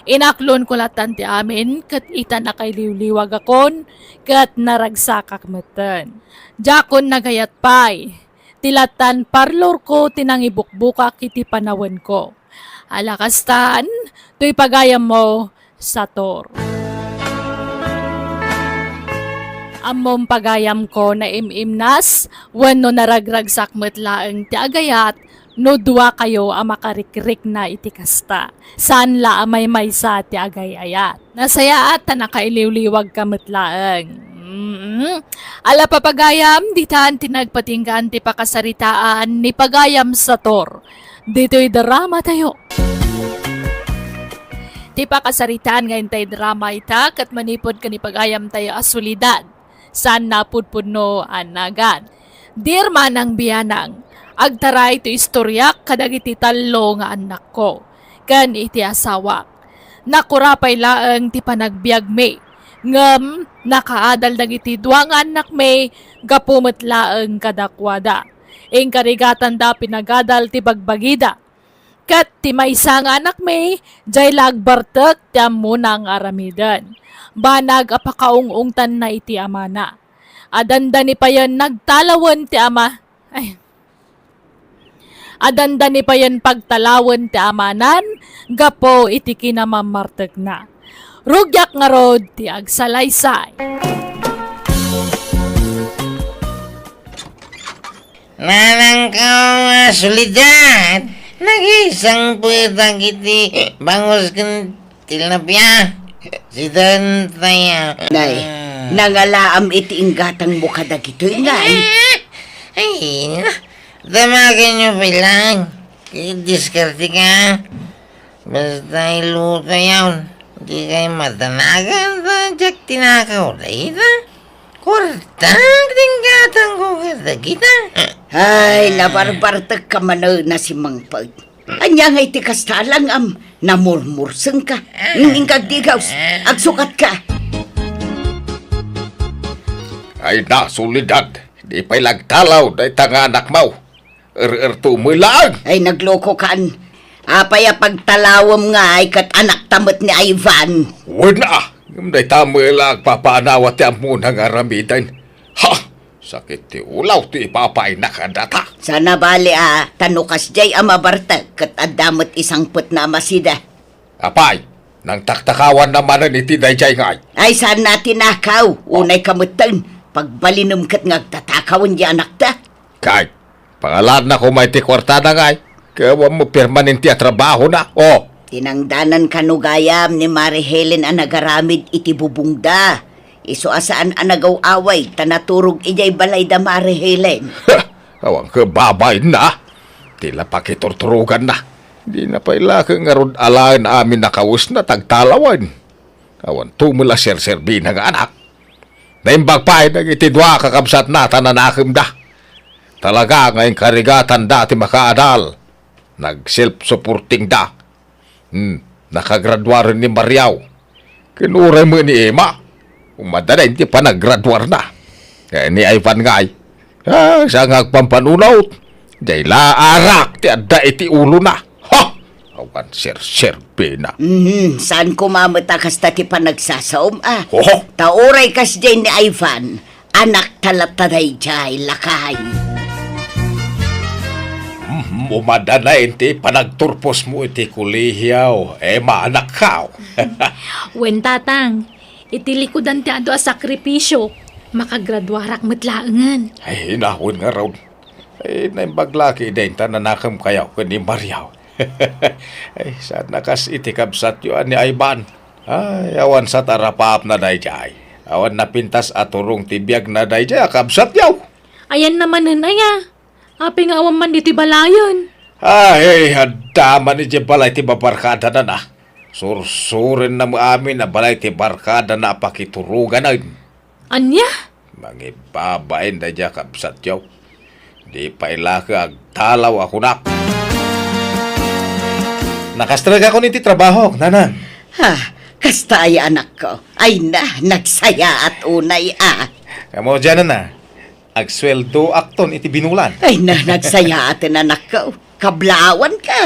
Inaklon ko latan ti amin kat ita na kay liwliwag akon kat naragsakak matan. Jakon nagayat pay. Tilatan parlor ko tinang ibukbukak iti panawan ko. Alakastan, to'y pagayam mo, Sator. Amom pagayam ko na imimnas, wano naragragsak matlaang ti agayat, no dua kayo ang makarikrik na iti kasta. Saan la amay maysa ti agayayat. Nasaya at nakailiwliwag ka matlaang. Ala papagayam, ditaan tinagpatinggan ti pakasaritaan ni Pagayam Sator. Dito'y drama tayo. Ti pakasaritaan ngayon tayo drama itak at manipod ka ni Pagayam tayo asulidad. San napudpudno anagan. Dirma ng biyanang, agtaray to istoryak kadagiti talo nga anak ko. Kan iti asawak. Nakurapay laang ti panagbiag me. Ngam, nakaadal dagiti duwang anak may gapumet laeng kadakwada. Ing karigatan da pinagadal ti bagbagida. Kat ti maysa nga anak may, jay lagbartek ti amunang aramidan. Banag apakaungungtan na iti amana. Adanda ni pa yan nagtalawan ti ama. Adanda ni pa yan pagtalawan ti amanan, gapo iti kinamamartek na. Rugyak nga rod ti agsalaysay. Nanang ka solidad. Nag-isang puwetang iti bangos kan tilapia. Si Dantaya. Nay, nangalaam iti inggatang mo kadagito, ingay. Ay, damagan nyo pilang. Diskarte ka. Basta iluto yawn. Di kayo matanagan sa jak tinakaw na ita. Kwartang tinggatang ko kada kita. Ay, nabarbartag ka man na si Mang Pag. Anya nga iti kastalang namurmurseng ka. Nging kagdigaws, agsukat ka. Ay na, solidad. Di pa'y lagtalaw na itang anak mo. Tumilang. Ay, nagloko kan. Apaya pagtalawam nga ay kat anak tamot ni Ivan. Wala. Ngay tamilang papanawat yan muna nga ramidan. Ha! Sakit ti ulaw ti ipapay nakadata. Sana bali tanukas jay amabartag kat adamot isang put na masida. Apay, nang taktakawan naman ni tinay jay ngay. Ay, saan natin nakaw? Unay kamutan. Pagbalinum kat ngagtatakawan di anak ta. Kay, pangalan na ko may ti kwarta na ngay. Kaya mo permanente at trabaho na. Oh, Tinangdanan kanugayam ni Mari Helen ang nagaramid iti bubungda. Iso asaan ang nagaw-away, tanaturog ijay balay da Mari Helen. awang kababay na. Tila pakiturturugan na. Di na paila nga rod alain amin nakawus na tagtalawan. Awan tumula ser-serbi ng anak. Naimbag pa nag itidwa kakabsat na tananakim da. Talaga ngayong karigatan dati makaadal. Nag-self-supporting da. Nakagradwar ni Mariaw. Kinuray mo ni Emma. Umadala hindi pa naggraduar na. Ni Ivan ngay. Siya ngagpampanunaw. Dahil laarak ti adda iti ulo na. Ha! Awan ser-serbi na. Saan kumamata kas ti panagsasaom Oho! Tauray kas jay ni Ivan. Anak talataday jay lakay. Umadala iti panagturpos mo iti kulihiyaw. Maanak ka. Wen tatang, itilikodan ti ado a sakripisyo. Makagradwarak matlaangan. Ay, hinahon nga raw. Ay, naimbaglaki din tananakam kayaw ko ni Mariaw. Ay, saan nakas itikabsat yun ni Ivan? Ay, awan sa tarapap na dayjay. Awan napintas at turong tibiyag na dayjay, akabsat yaw. Ayan naman nanaya. Api nga awan man dito balayon. Ay, hadaman ni balay ti babarkada na na. Sursurin na mo amin na balay ti barkada na pakiturugan na. Anya? Mangibabain na dya kabsat yaw. Di pa ilaka agtalaw ako na. Nakastrag ako niti trabaho, nanan. Kastaya anak ko. Ay nagsaya at unay Kamo dyan na. Agsweldo akton iti binulan. Ay nagsaya atin anak ko. Kablawan ka.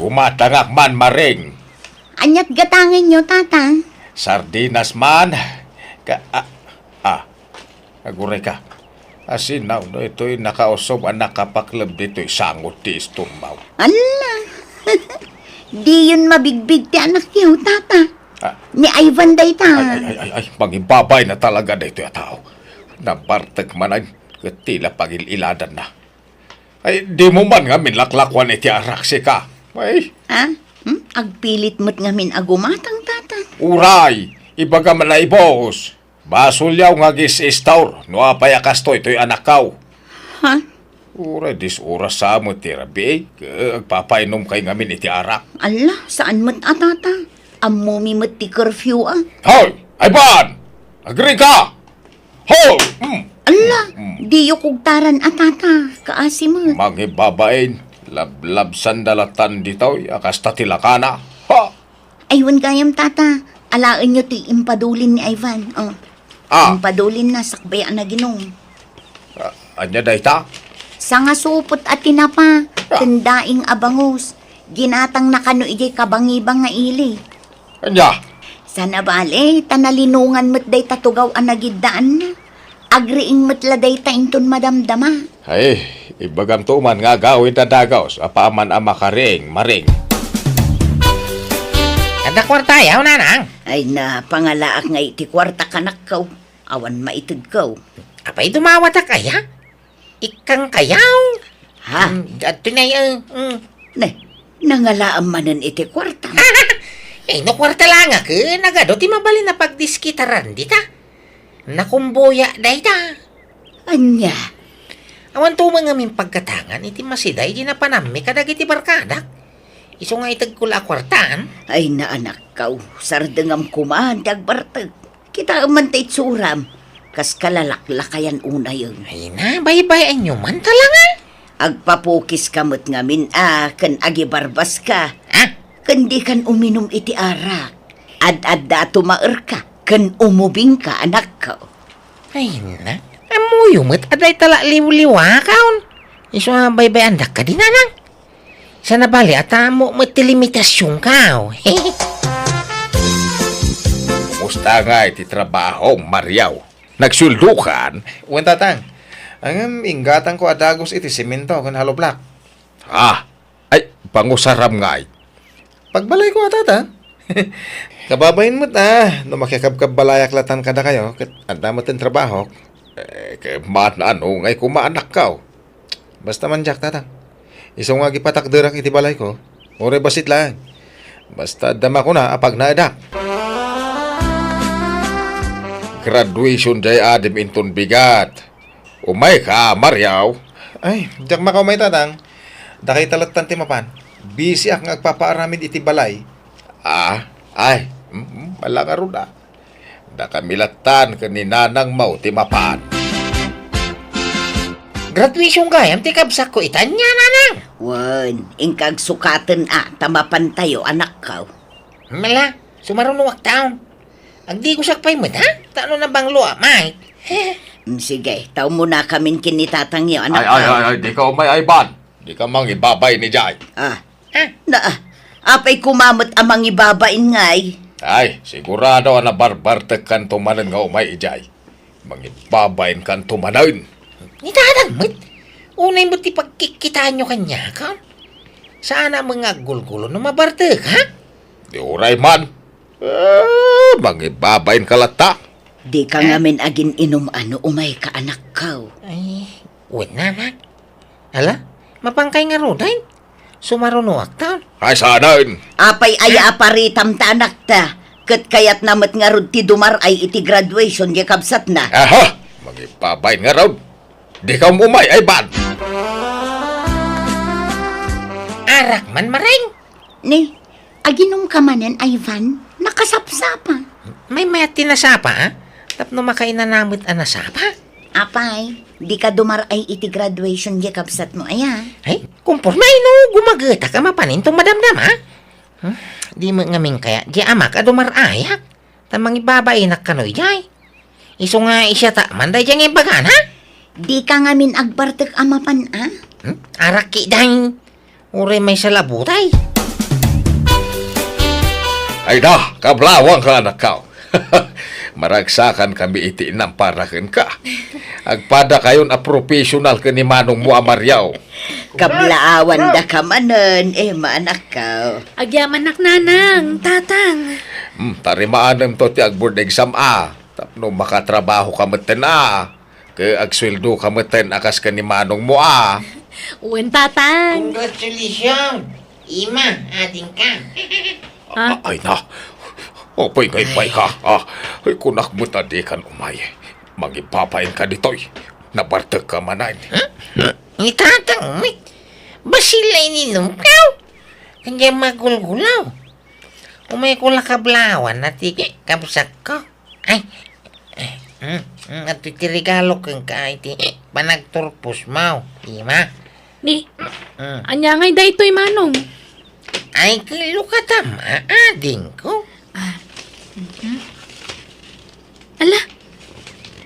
Tumatangak man maring. Anyat gatangin nyo, tata. Sardinas man. Aguray ka. Asin na, no, ito'y nakausob ang nakapaklab dito'y sangot ti isturmaw. Ala. Di yun mabigbig ti anak niyo, tata. Ni Ivan day ta. Ay, mangibabay na talaga dito'y tao. Nabartag manan, katila pagililadan na. Ay, di mo man nga minlaklakwan iti araksi ka. Ay, Agpilit mo't ngamin agumatang, tata. uray, ibaga man na ibos. Basulyaw nga gis-istaur, no apayakas to, ito'y anakaw. Ha? Uray, dis oras sa mo tirabi, agpapainom kay ngamin iti arak. Ala, saan mo't tata? Amumi mo't ti curfew Hoy! Ivan! Agree ka! Hoy! Ala, di yu kugtaran tata. Kaasi mo. Mangibabain, lablab sandalatan dito'y akas tatilakana. Ha! Aywan gayam, tata. Alaan nyo ti impadulin ni Ivan. Impadulin na sakbayan na ginong. Anya day ta? Sa nga supot at tinapa, tendaing abangus. Ginatang nakano ijay kabangibang nga ili. Anya? Sana bale, tanalinungan mo't day tatugaw ang nagidaan na. Agriing mo't laday ta inton madamdama. Ay, ibagam tuman nga gawin na dagaw sa paman ang makaring, maring. Kada kwartayaw, nanang. Ay pangalaak nga iti kwarta kanak kaw. Awan maitid kaw. Apay dumawat kaya? Ikang kayaw. Ha? At tunay, Nangalaam manan iti kwarta. no kwarta lang ako. Nagado, ti mabalin na pagdiskitaran, di ta? Nakumboya, day ta. Anya? Awan tumang amin pagkatangan, iti masiday, di na panami kadag iti barkadak. Iso nga itagkula kwartaan. Ay na anak kaw. Sardengam kuman, dagbartag. Kita man ta itsuram. kas kalalaklakayan una yun. Ay na, baybayan nyo man talaga. Agpapukis kamot ngamin kan agibarbas ka. Ah, Kan di kan uminom iti arak. Ad-ad da tumaer ka. Kan umubing ka anak ko. ay na. Amuyumot, aday tala liw-liwa kaon. Iso nga baybayan dak ka dinanang. Sa nabali, atamo matilimitasyon ka. Kumusta nga iti trabaho, Mariaw? Nagsuldukan? Uwan tatang, ang ingatan ko adagos iti simento kan haloblak. Ay, pangusaram nga Pagbalay ko atata. Kababayin mo't no makikabkab-balayak latan kada kayo, kat anda mo't ang trabaho. kay man ano ngay kumaanak ka. Basta man jak tatang. Isang nga gipatakderak iti balay ko, ore basit lang. Basta dama ko na apag naadak. Graduation jay adim inton bigat. Umay ka, Mariaw. Ay, jak makamay tatang. Dakay talatan ti mapan. Busy ak nga agpapaaramid iti balay. Malanga ron Nakamilatan ka ni nanang mau ti mapan. Graduation gayam, tikabsak ko itanya, nanang. Wan, ingkag sukatan tamapan tayo anak ko. Mala, sumarunuwak taon. Agdi ko sakpay mo, ha? Tano na bang luwa, Mike? Sige, tao muna kamin kinitatang yo anak ko. Di ka umay ayban. Di ka mang ibabay ni Jay. Apay kumamot amang ibabain ngay. Ay, sigurado na barbartek kan tumanan nga umay ijay. Mangibabayin kan tumanan. Nitadang mo't. Unay mo't ipagkikitaan nyo kanya, ka? Sana mga gulgulo na mabartek, ha? Di uray man. Mangibabayin kalata. Di ka ngamin agin inom umay ka anak ko. Ay, uwan naman. Ala, mapangkay nga rodain. Sumarunuwak taon. Ay, sanain. Apay aya aparitam ta anak ta. Kat kayat namat nga rod ti dumar ay iti graduation di kabsat na. Aha, mangibabayin nga raw. Di ka umay ayban. Arak man maring. Ni, aginom ka manen, Ivan. Nakasapsapa. May mayat tinasapa, ha? Tapno makain na namit ang nasapa. Apay, di ka dumar ay iti graduation di kabsat mo, aya. Ay, kumpurmay no, gumagata ka mapanin itong madamdam, ha? Di mo ngamin kaya, di amak a dumarayak. Tamang ibabain kanoy, jay. Iso nga isya ta, manday diyang ibagan, ha? Di ka ngamin agbartek amapan, Arak ki dahing. Ure may salabutay. Ay na, kablawang ka anak ka. Maragsakan kami iti inamparakan ka. Agpada kayon a professional ka ni Manong mo Mariaw. Kablaawan da ka manen, maanak ka. Agyaman nak nanang, tatang. Tarimaan to ti agboard exam Tapno makatrabaho ka meten Kaya agsweldo ka meten akas ka ni Manong mo Uwan, tatang. Congratulations! Ima, ating ka. Ay na. Opay ngay ka. Ay kunak mo tadi kan umay. Magipapain ka ditoy. Nabartag ka manay. Itatang, mit. Basilay ni Lumkaw. Kanya magulgulaw. Umay ko lakablawan na tiki kapsak ko. Ay, at itirigalo kang ka iti panagturpos mau. Ima. Ni, anya ngay da ito'y manong. Ay, kilo ka tama, ading ko. Ala,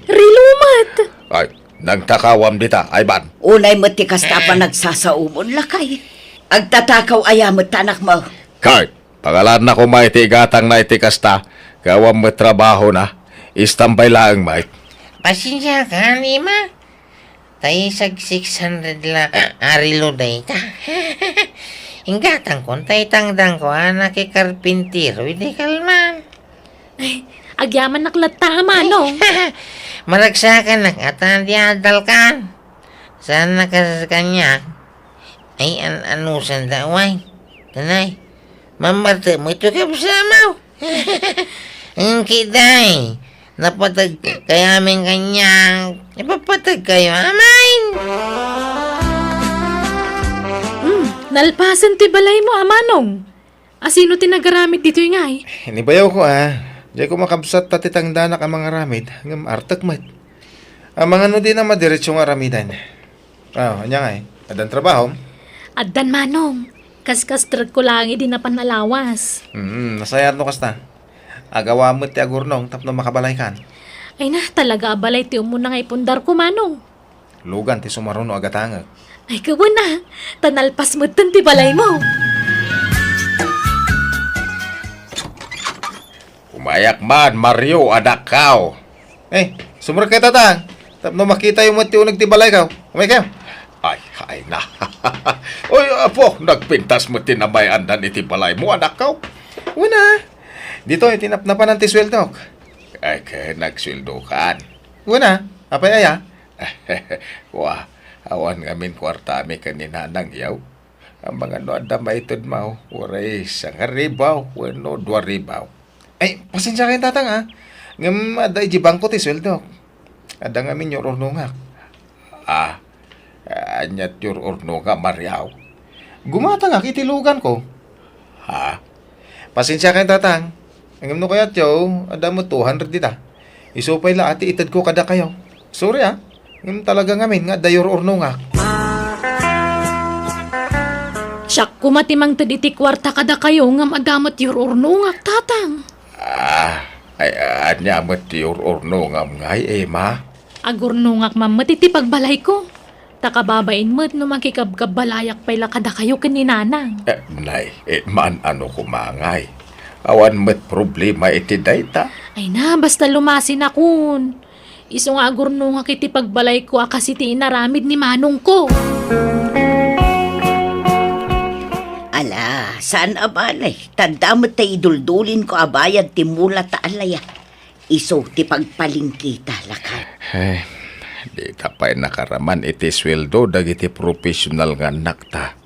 rilumat. Ay, nagtakawam dita, ayban. Unay mo ti kasta pa nagsasaumon lakay. Agtatakaw ayamot anak mo. Kay, pangalan na ko may tigatang na itikasta. Gawam mo trabaho na. Istambay lang, mate. Pasensya ka, Ima. Tayo sag 600 la arilo day ta. Inggatang ko, tayo tangdang ko, anak karpintiro, hindi kalman. Agyaman naklata, manong. Maragsakan na atan di adal kan. Sana ka sa kanya. Ay, anusan daway. Tanay, mamarte mo ito ka pasamaw. Ang kiday. Napatag kaya aming kanyang. Ipapatag kayo, amain. Nalpasan ti balay mo, manong. Asino tinagaramit dito yung ngay? Hinibayaw ko Diyan ko makabsat tatitang danak ang mga ramid, ngam artak mat. Ang mga no din na madiretso nga ramidan. Anya nga Adan trabaho? Addan manong, kaskas trag ko lang di na panalawas. Nasayar no kasta. Agawa mo ti agurnong tapno makabalay kan. Ay na, talaga abalay ti mo na nga ipundar ko manong. Lugan ti sumaruno agatangag. Ay kawan na, tanalpas mo ti balay mo. Umayak man, Mario, anak kao. Sumur kay tatang. Tapno makita yung mati unag ti balay ka. Umay kayo. Ay na. Oy, apo, nagpintas mo tinamayan na iti balay mo, anak kao. Una. Dito ay tinapnapan ng tisweldok. Ay, kaya nagsildukan. Una. Apay aya. Wah, awan ngamin kwartami kanina nang yaw. Ang mga no adamay itod mau, waray isang ribaw, wano 2 ribaw. Ay, pasensya kayo tatang ha. Ngam ada ijibang ko tisweldok. Ada ngamin yung ornungak. Anyat your orno nga, Mariaw. Gumata nga kitilugan ko. Ha? Pasensya kayo tatang. Ngam no kayat yaw, ada mo 200 dita. Isupay la ati itad ko kada kayo. Sorry ha. Ngam talaga ngamin nga dayor ornungak. Siyak kumatimang taditi kwarta kada kayo ngam adamot your urnungak tatang. Ay, anya mo your orno nga ngay, ma. Agurnungak mamatiti pagbalay ko. Takababain mo't no makikabkabalayak pala kada kayo kaninanang. Nay, man ano kumangay. Awan mo't problema iti dayta. Ay na, basta lumasin akon. Iso nga agurnungak iti pagbalay ko akasiti inaramid ni manong ko. Ala, saan abalay? Tanda mo tayo iduldulin ko abayad ti mula ta alaya. Iso ti pagpalingkita lakay. Di tapay nakaraman iti sweldo dagiti professional nga nakta.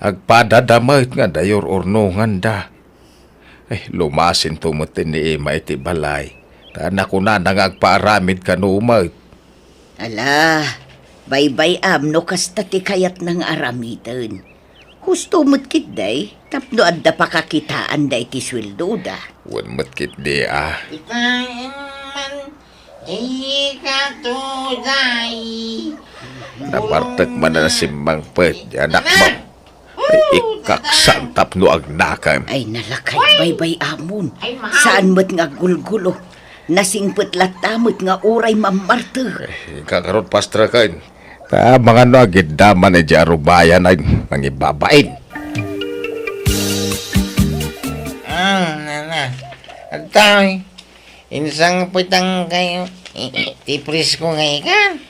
Agpadadamay nga dayor ornongan da. Lumasin tumutin ni Ima iti balay. Tanak ko na nangagpaaramid ka no umag. Ala, baybay no kasta ti kayat ng aramitan. Gusto mo't kitday, tapno adda pa kakitaan da iti sweldo da. Wan matkit di Ikain man, ikatuday. Napartek man na simbang pet, anak mo. Ay ikaksantap no agnakan. Ay nalakay, baybay amon. Saan mo't nga gulgulo? Nasingpet latamot nga uray mamarte. Kakarot pastra kain. Ta mga no agiddaman ay jarubayan ay mangibabain. Nana. At tao'y, insang pitang kayo, tipris ko nga ikan.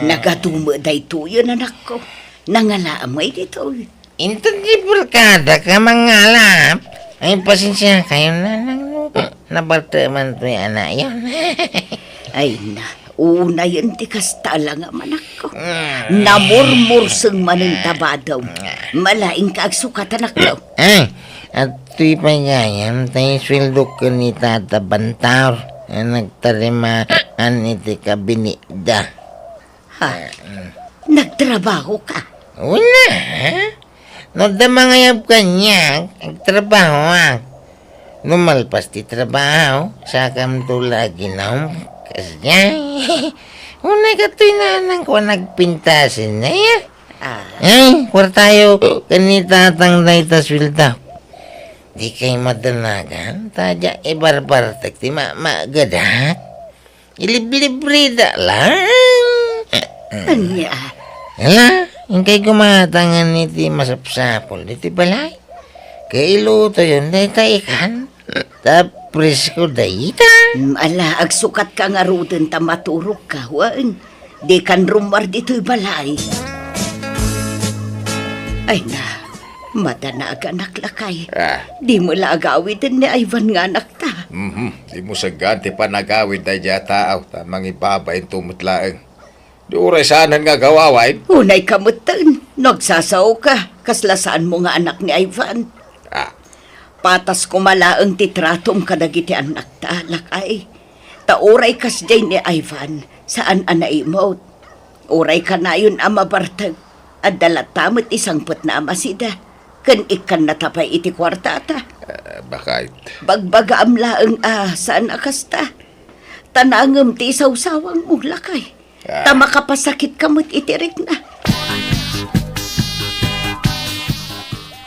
Nagatumo day tuyo anak ko. Nangalaamay dito. Intangible kada ka mangalap. Ay, pasensya kayo na nabartaman to yung anak yun. Ay na, una yun ti kastala nga manak ko. Namurmurseng maning tabadaw. Malaing kaagsukat anak ko. Ay, at to'y pagayan, tayo sweldo ko ni Tata Bantaur na nagtarimaan iti kabinida. Ha? Nagtrabaho ka? Wala, ha? No, da mangayab ka niya, nagtrabaho ha. Lumalpas ti trabaho, sakam to lagi na kasya. Una ka to'y nanang ko nagpintasin na ya. Ay, kwartayo kanitatang dayta sweldo. Di kayo madanagan, tadya ibarbartak ti magadak. Ilib-librida lang. Anya? Hala, yung kay gumatangan ni ti masapsapol, di ti balay. Kay iluto yun, day ikan. Tapris ko dayita. Ala, agsukat ka nga ruten ta maturok ka, wan. Di kan rumar dito'y balay. Ay na, madanaga naklakay. Di mo lagawitin ni Ivan nga anak ta. Di mo saganti pa nagawid na dya tao, tamang ibabayin tumutlaang. Di uray saanan nga gawawain. Unay kamutan, nagsasaw ka, kaslasaan mo nga anak ni Ivan. Patas kumalaang titratom kadagiti anak ta, lakay. Tauray kas jay ni Ivan, saan anay mo? Uray ka na yun amabartag, at dalatamot isang put na amasida. Kan ikan natapay iti kwartata. Bakit? Bagbaga amlaeng saan akasta. Tanangem ti isawsawang mo lakay. Tama kapasakit kamot itirik na.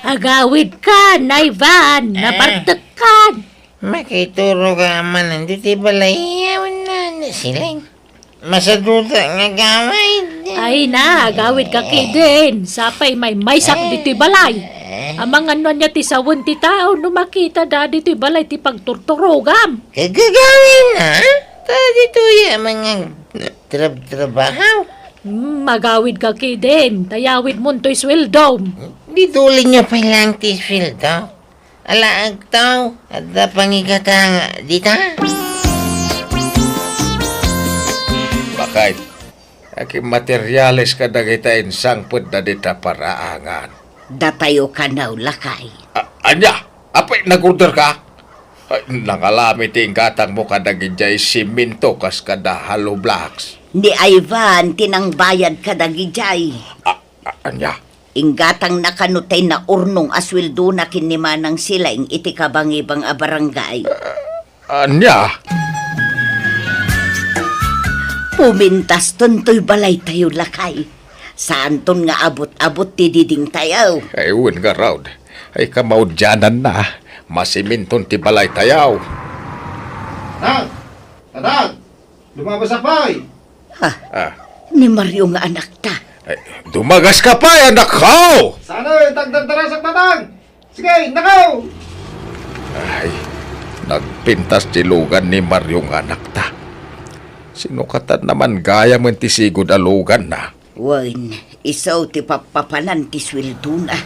Agawid ka, Naivan, napartekan. Makituro ka man, nandito balay, yawan na silang. Masaduta nga gamay. Ay na, agawid ka kidin. Sapay may maysak diti balay. Amang ano niya ti sawon ti tao, no makita da diti balay ti pagturturogam. Kagagawin na? Dito yung mga trabaho. Magawid ka kidin. Tayawid mo to'y sweldom. Ditulin nyo pa lang tisfil daw. Alaag tao, at da pangigatang dita. Bakit? Aki materyales ka dagitain sangpud na dita paraangan. Datayo ka na lakay. Anya, apay nag-order ka? Ay, nangalami ting katang mo kadagidjay siminto kas kada hollow blocks. Ni Ivan, tinang bayad ka dagijay. Anya, Inggatang nakanutay na urnong aswildo na kinimanang sila ing iti kabangibang a barangay. anya, Pumintas tuntoy balay tayo lakay. Saan ton nga abot-abot ti diding tayaw. ay uwan nga raw. Ay kamaudyanan na. Masiminton ti balay tayaw. Tanang! Tanang! Lumabas sa pay! Ah, Ni Mario nga anak ta. ay, dumagas ka pa, anak ko! Sana tagdagdaras ang tanang! Sige, nakaw! Ay, nagpintas tilugan ni Maryong anak ta. Sinukatan naman gaya man ti sigod alugan na. Wan, isaw ti papapanan ti swildo na.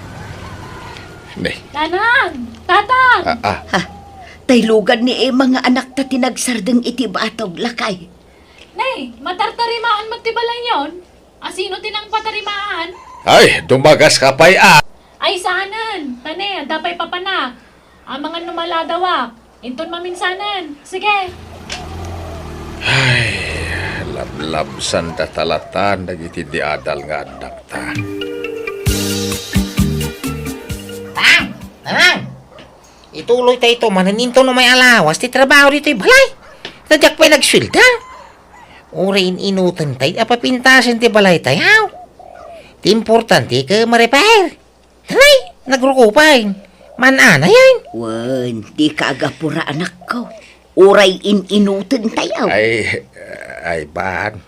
Ne, Tanan! Tatang! Taylugan ni mga anak ta tinagsardeng iti batog lakay. Nay, matartarimaan mo ti balay yon? Asino tinang patarimaan? ay, dumagas ka pa, Ay sanan, tane, dapay papanak. Ang mga numaladawak, inton maminsanan. Sige. Lablabsan ta talatan dagiti di adal nga anak ta. Tanang! Ituloy tayo ito, mananinto na may alawas, ti trabaho dito yung balay. Tadyak pa'y nagswilda. Urain inutan tayo, apapintasin ti balay tayo. Ti importante ka ma-repair. Tanay, nagrukupay. Manana yan. Wan, di ka agapura anak ko. Uray inutin tayaw. Ay, ban.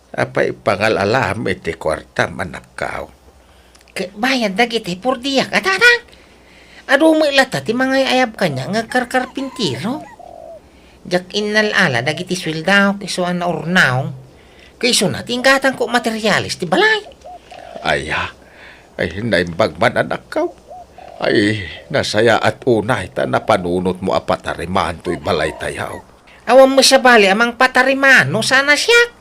Apay pangalalam iti kwarta manakaw. Bayad dagiti por diyak at tatang. Ado mo ilata ti mga ayab kanya nga karkarpintiro. Jak inalala dagiti sweldaw kisuan na ornaw. Kayso na tinggatang ko materialis ti balay. Ay naimbagman anak ka. Ay, nasaya at unay ta napanunot mo apatariman to'y balay tayaw. Awam mo siya bali amang patarimano sana siya.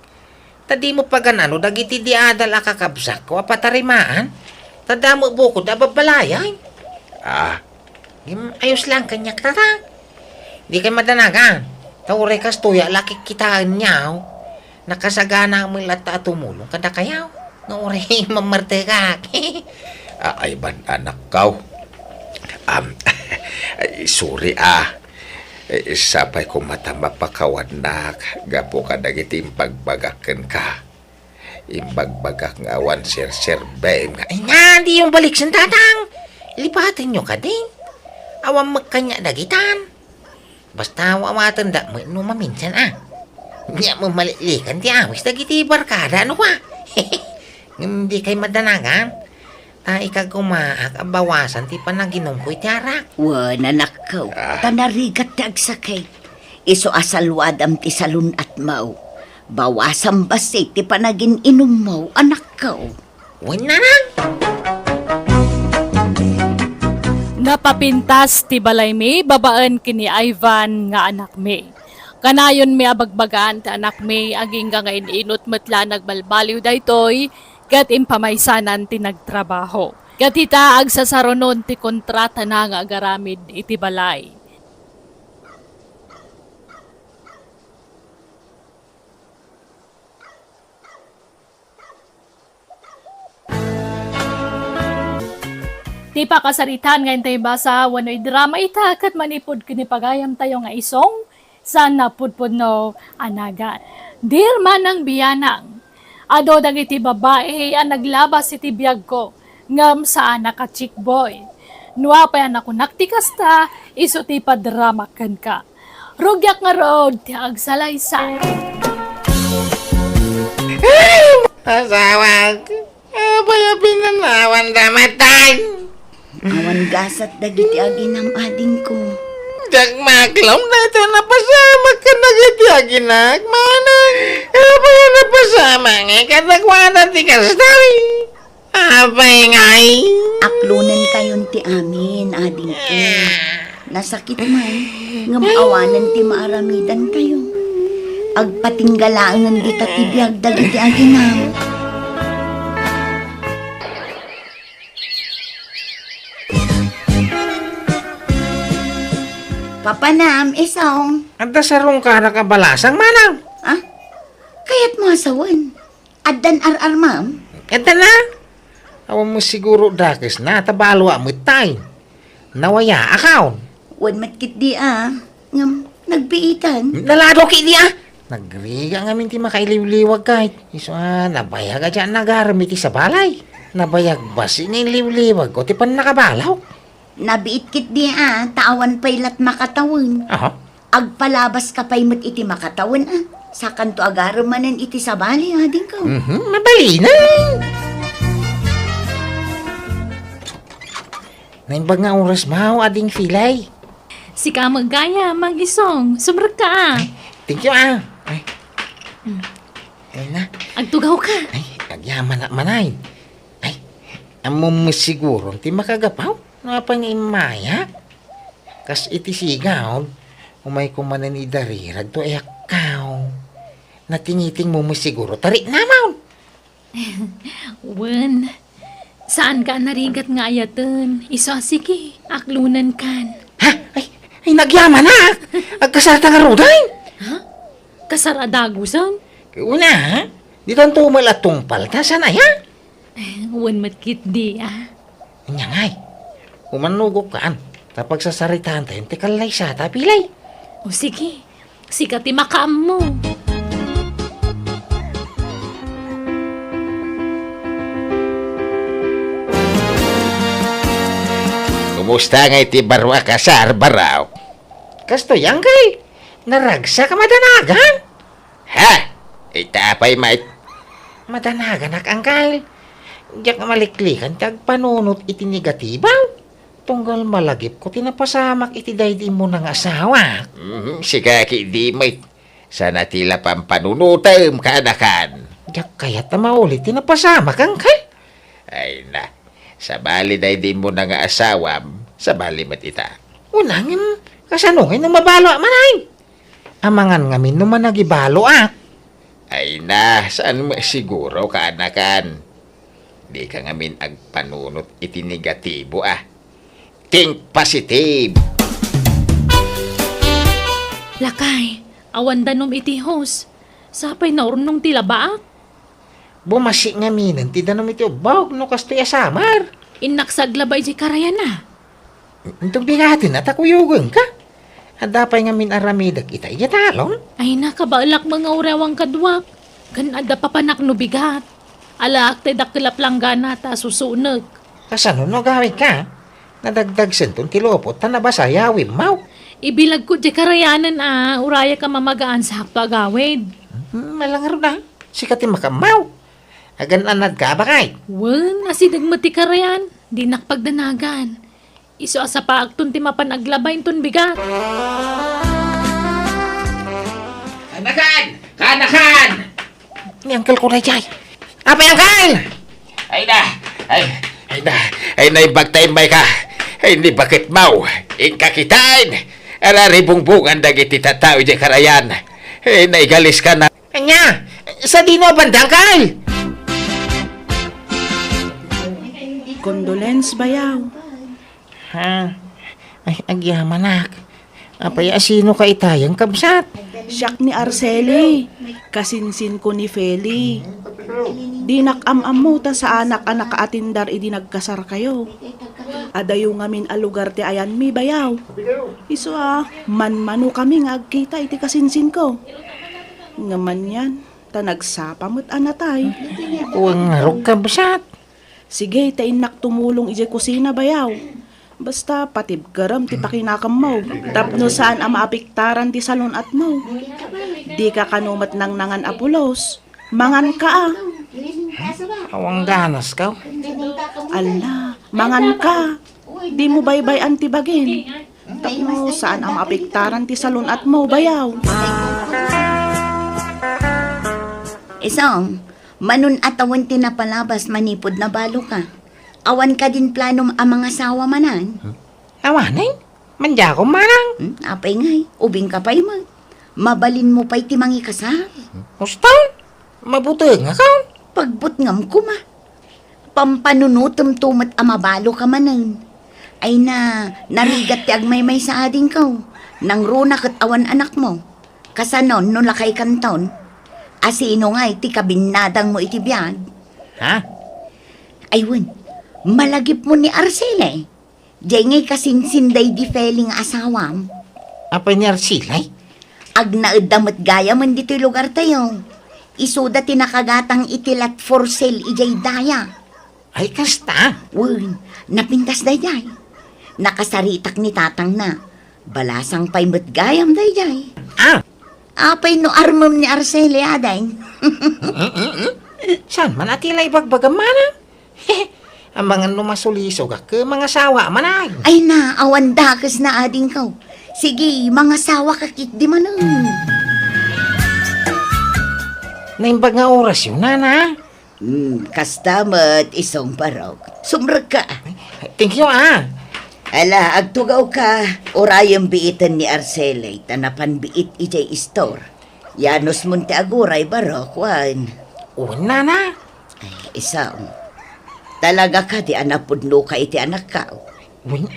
Tadi mo pa ganano dagiti di adal akakabsak ko apatarimaan. Tada mo bukod ababalayay. Ayos lang kanyak tatang. Di kay madanagan. Taure kas tuya laki kitaan niyaw. Nakasagana mo ilata at tumulong kada kayaw. Naure mamarte ka. Ay, ban anak ka. Sorry sapay ko mata mapakawanak. Gapo ka dagiti impagbagakan ka. Imbagbagak nga awan sir babe nga. Ay nga, di yung balik sa tatang. Lipatin nyo ka din. Awam magkanya dagitan. Basta awatan da mo no maminsan Niya mo malilikan ti awis dagiti barkada ano pa. Hindi kay madanagan. Ikagumaak abawasan ti panaginom ko itiarak. Wan, anak ko. Tanarigat ti agsakay. Iso asalwad am ti salun at mau. Bawasan basi ti panagin inom mo, anak ko. Wan na lang. Napapintas ti balay mi, babaan kini Ivan nga anak mi. Kanayon mi abagbagaan ti anak mi, aging nga inot matla nagbalbaliw daytoy, kat impamaysanan ti nagtrabaho. Kat itaag sa saronon ti kontrata na nga agaramid iti balay. Iti pa kasaritan ngayon tayo basa, wano'y drama itakat manipod kinipagayam tayo nga isong, saan napudpod no anagan. Dir man ang biyanang, ado dagiti babae ang naglabas iti biyag ko, ngam sa anak ka chick boy. Nuwa pa yan ako naktikasta, iso ti padrama kan ka. Rugyak nga road, ti agsalaysa. Asawa ko. Apa yung pinanawan damatay? Awan gasat dagiti aginam ading ko. Jak maklom na ito napasama ka na giti aginak, manang. Apa yung napasama nga katagwanan ti kastay? Apa yung ay? Aklunan kayon ti amin ading ko. Nasakit man, ngam awanan ti maaramidan kayo. Agpatinggalangan kita ti biag dagiti aginam. Papanam, isong. Anta sarong ka nakabalasang manang. Ah? Kaya't mo asawan. Addan ar ma'am. Ito na. Awan mo siguro dakis na tabalo amit tayo. Nawaya akaw. Wan matkit di ngam nagbiitan. Nalado ki diya. Nagriga nga minti makailiw-liwag kahit. Iso nabayag ka dyan nagaramiti sa balay. Nabayag ba siniliw-liwag ko ti pan nakabalaw. Nabiit kit di taawan paylat makatawin. Aha. Agpalabas ka pay mat iti makatawin Sa kanto agaramanan iti sabali ading ko. Mabali na. Naimbag nga oras mau ading filay. Si ka magaya, mag-isong, sumrag ka Thank you Ay. Ay na. Agtugaw ka. Ay, agyaman na manay. Ay, amo mo siguro ti makagapaw. Napang imaya. Kas iti sigaw, umay kumanan idarirag to ayakaw. Natingiting mo siguro tari namaw. Wen, saan ka narigat nga ayatan? Iso sige, aklunan kan. Ha? Ay nagyaman na. Agkasarta nga ruday. Kasaradagusan? Una, ha? Dito ang tumal at tungpal. Tasan na ya? Wen matkit di Nyangay. Umanugok kaan. Tapag sasaritaan tayo, tikalay siya, tapilay. O sige, sikat makaam mo. Kumusta nga iti barwa ka sa arbaraw? Kasto yang kay, naragsa ka madanagan? Ha? Itapay mait. Madanagan akangkal. Diyak maliklikan tag panunot iti negatibaw. Tunggal malagip ko tinapasamak iti daydi mo ng asawa. Sigaki di mait. Sana tila pampanunutam ka anakan. Diyak kaya't na maulit tinapasamak angkal. Ay na. Sa bali daydi mo ng asawam, sa bali mat ita. Unangin, kasanungin ng mabalo manay. Amangan ngamin naman nagibalo Ay na, saan mo siguro ka anakan? Di ka ngamin agpanunot iti negatibo Think positive. Lakay, awan danom iti hos. Sapay na urnong tila baak. Bumasi ngaminan ti danom iti ubawag no kastoy asamar. Inaksaglabay si karayana. Itong bigatin at akuyugan ka. At dapay ngamin aramidag ita iyatalon. Ay nakabalak mga urewang kadwak. Kan ada papanak no bigat. Alak te dakilap langgana ta susunag. Kasano no gawin ka? Nadagdag sentong tilopot ta nabasayawin mau. Ibilag ko di karayanan uraya ka mamagaan sa hakto agawid. Malangaro na. Sikatin makamaw. Agan anad ka ba kay? Wen, asidag mati karayan. Di nakpagdanagan. Iso asa paagtun ti mapanaglabayin tun bigat. Kanakan! Kanakan! Ni Uncle ko na jay. Apa yung Kyle? Ay na! Ay na! Ay na ibagtay may ka! Ay ni bakit mau? Ikakitain! Araribungbungan dagiti tataw di karayan! Ay na igalis ka na! Anya! Sa dino bandang Kyle! Condolence bayaw. Ha? Ay agyaman nak! Apay asino ka itayang kabsat? Siyak ni Arceli. Kasinsin ko ni Feli. Di nakamam mo ta sa anak-anak kaatindar idi nagkasar kayo. Adayo ngamin a lugar ti ayan mi bayaw. Iso man-mano kami nga agkita iti kasinsin ko. Ngaman yan, nagsapamot anatay. Uwang ngarog kabsat. Sige, tainak tumulong iti kusina bayaw. Basta patib garam ti pakinakam mo. Tapno saan ang maapiktaran ti salon at mo. Di ka kanumat ng nangan apulos. Mangan ka Awang ganas ka. Ala, mangan ka. Di mo baybay antibagin. Tapno saan ang maapiktaran ti salon at mo bayaw. Isong, manun atawan tinapalabas manipod na balo ka. Awan ka din plano ang mga sawa manan. Awanay, manja ko manang. Apay ngay, ubing ka pa'y mo. Mabalin mo pa'y timangi ka sa. Ustal, mabuti nga ka. Pagbutngam ko ma. Pampanunutom tumat amabalo ka manan. Ay na, narigat ti agmay-may sa ading ko. Nang runa kat awan anak mo. Kasanon no lakay kanton. Asino nga iti kabinadang mo iti biyag. Ha? Aywan, malagip mo ni Arcele. Diyay ngay kasinsinday di feling asawam. Apa ni Arsilay? Ag naedamot gaya man dito lugar tayo. Isuda tinakagatang itilat for sale ijay daya. Ay, kasta. Wen, napintas dayjay. Nakasaritak ni tatang na. Balasang pa'y matgayam dayjay. Ah, Apay no armam ni Arcele aday. saan man atila ibagbagam manang? Ang mga lumasulisog ka, mga sawa manang. Ay na, awan dakas na ading ko. Sige, mga sawa kakit di manang. Naimbag nga oras yun, nana. Kastamat isong parok. Sumrag ka. Thank you, Ala, agtugaw ka. Orayang biitan ni Arcele. Tanapan biit ijay store. Yanos munti aguray barok, wan. Oo, nana. Ay, isang. Talaga ka di anapudno ka iti anak ka. Win,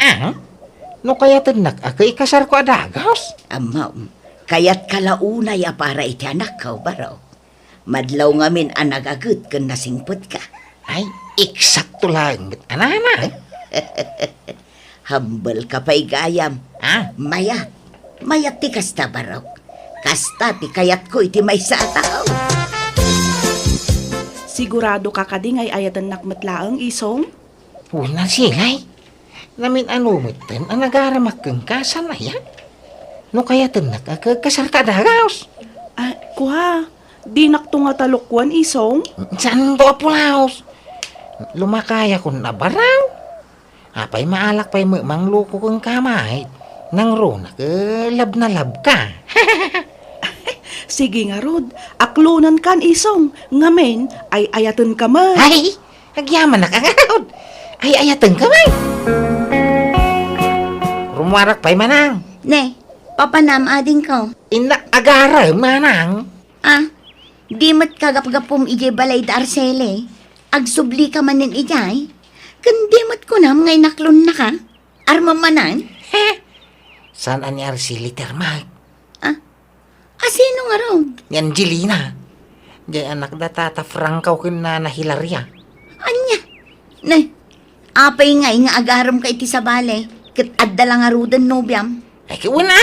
no kaya tanak ako ikasar ko adagos. Amaw, kaya't kalaunay para iti anak ka, barok. Madlaw ngamin anagagut kan nasingput ka. Ay, eksakto lang. Anana. Hambal ka pa'y gayam. Ah, Mayat. Mayat ti kasta barok. Kasta ti kayat ko iti may sa tao. Sigurado ka kading ay ayatan nakmatlaang isong? wala silay. Namin anumitin ang nagaramak kang kasanaya. No kaya tanak ako kasar ka adagos. Kuha, di naktunga talukwan isong? Saan to apulaos? Lumakaya ko na baraw. Apay maalak pa'y mangluko kong kamay. Nang rona lab na lab ka. Sige nga Rod, aklunan kan isong. Ngamen ay ayatan ka man. Ay, agyaman na kagawad. Ay, ayatan ka man. Rumuwarak pa'y manang. Ne, papanam ading ko. Ina agara manang. Di mat kagap-gapom ijay balay da Arcele. Agsubli ka manin ijay. Kundi mat ko nam ngay naklon na ka. Armamanan? Saan ani Arceli termag? Asino nga raw? Ni Angelina. Di anak da tata Francaw kin na Hilaria. Anya? Ne, apay nga agaram ka iti sa bale. Kat adda lang arudan nobyam. Ay, kiwana.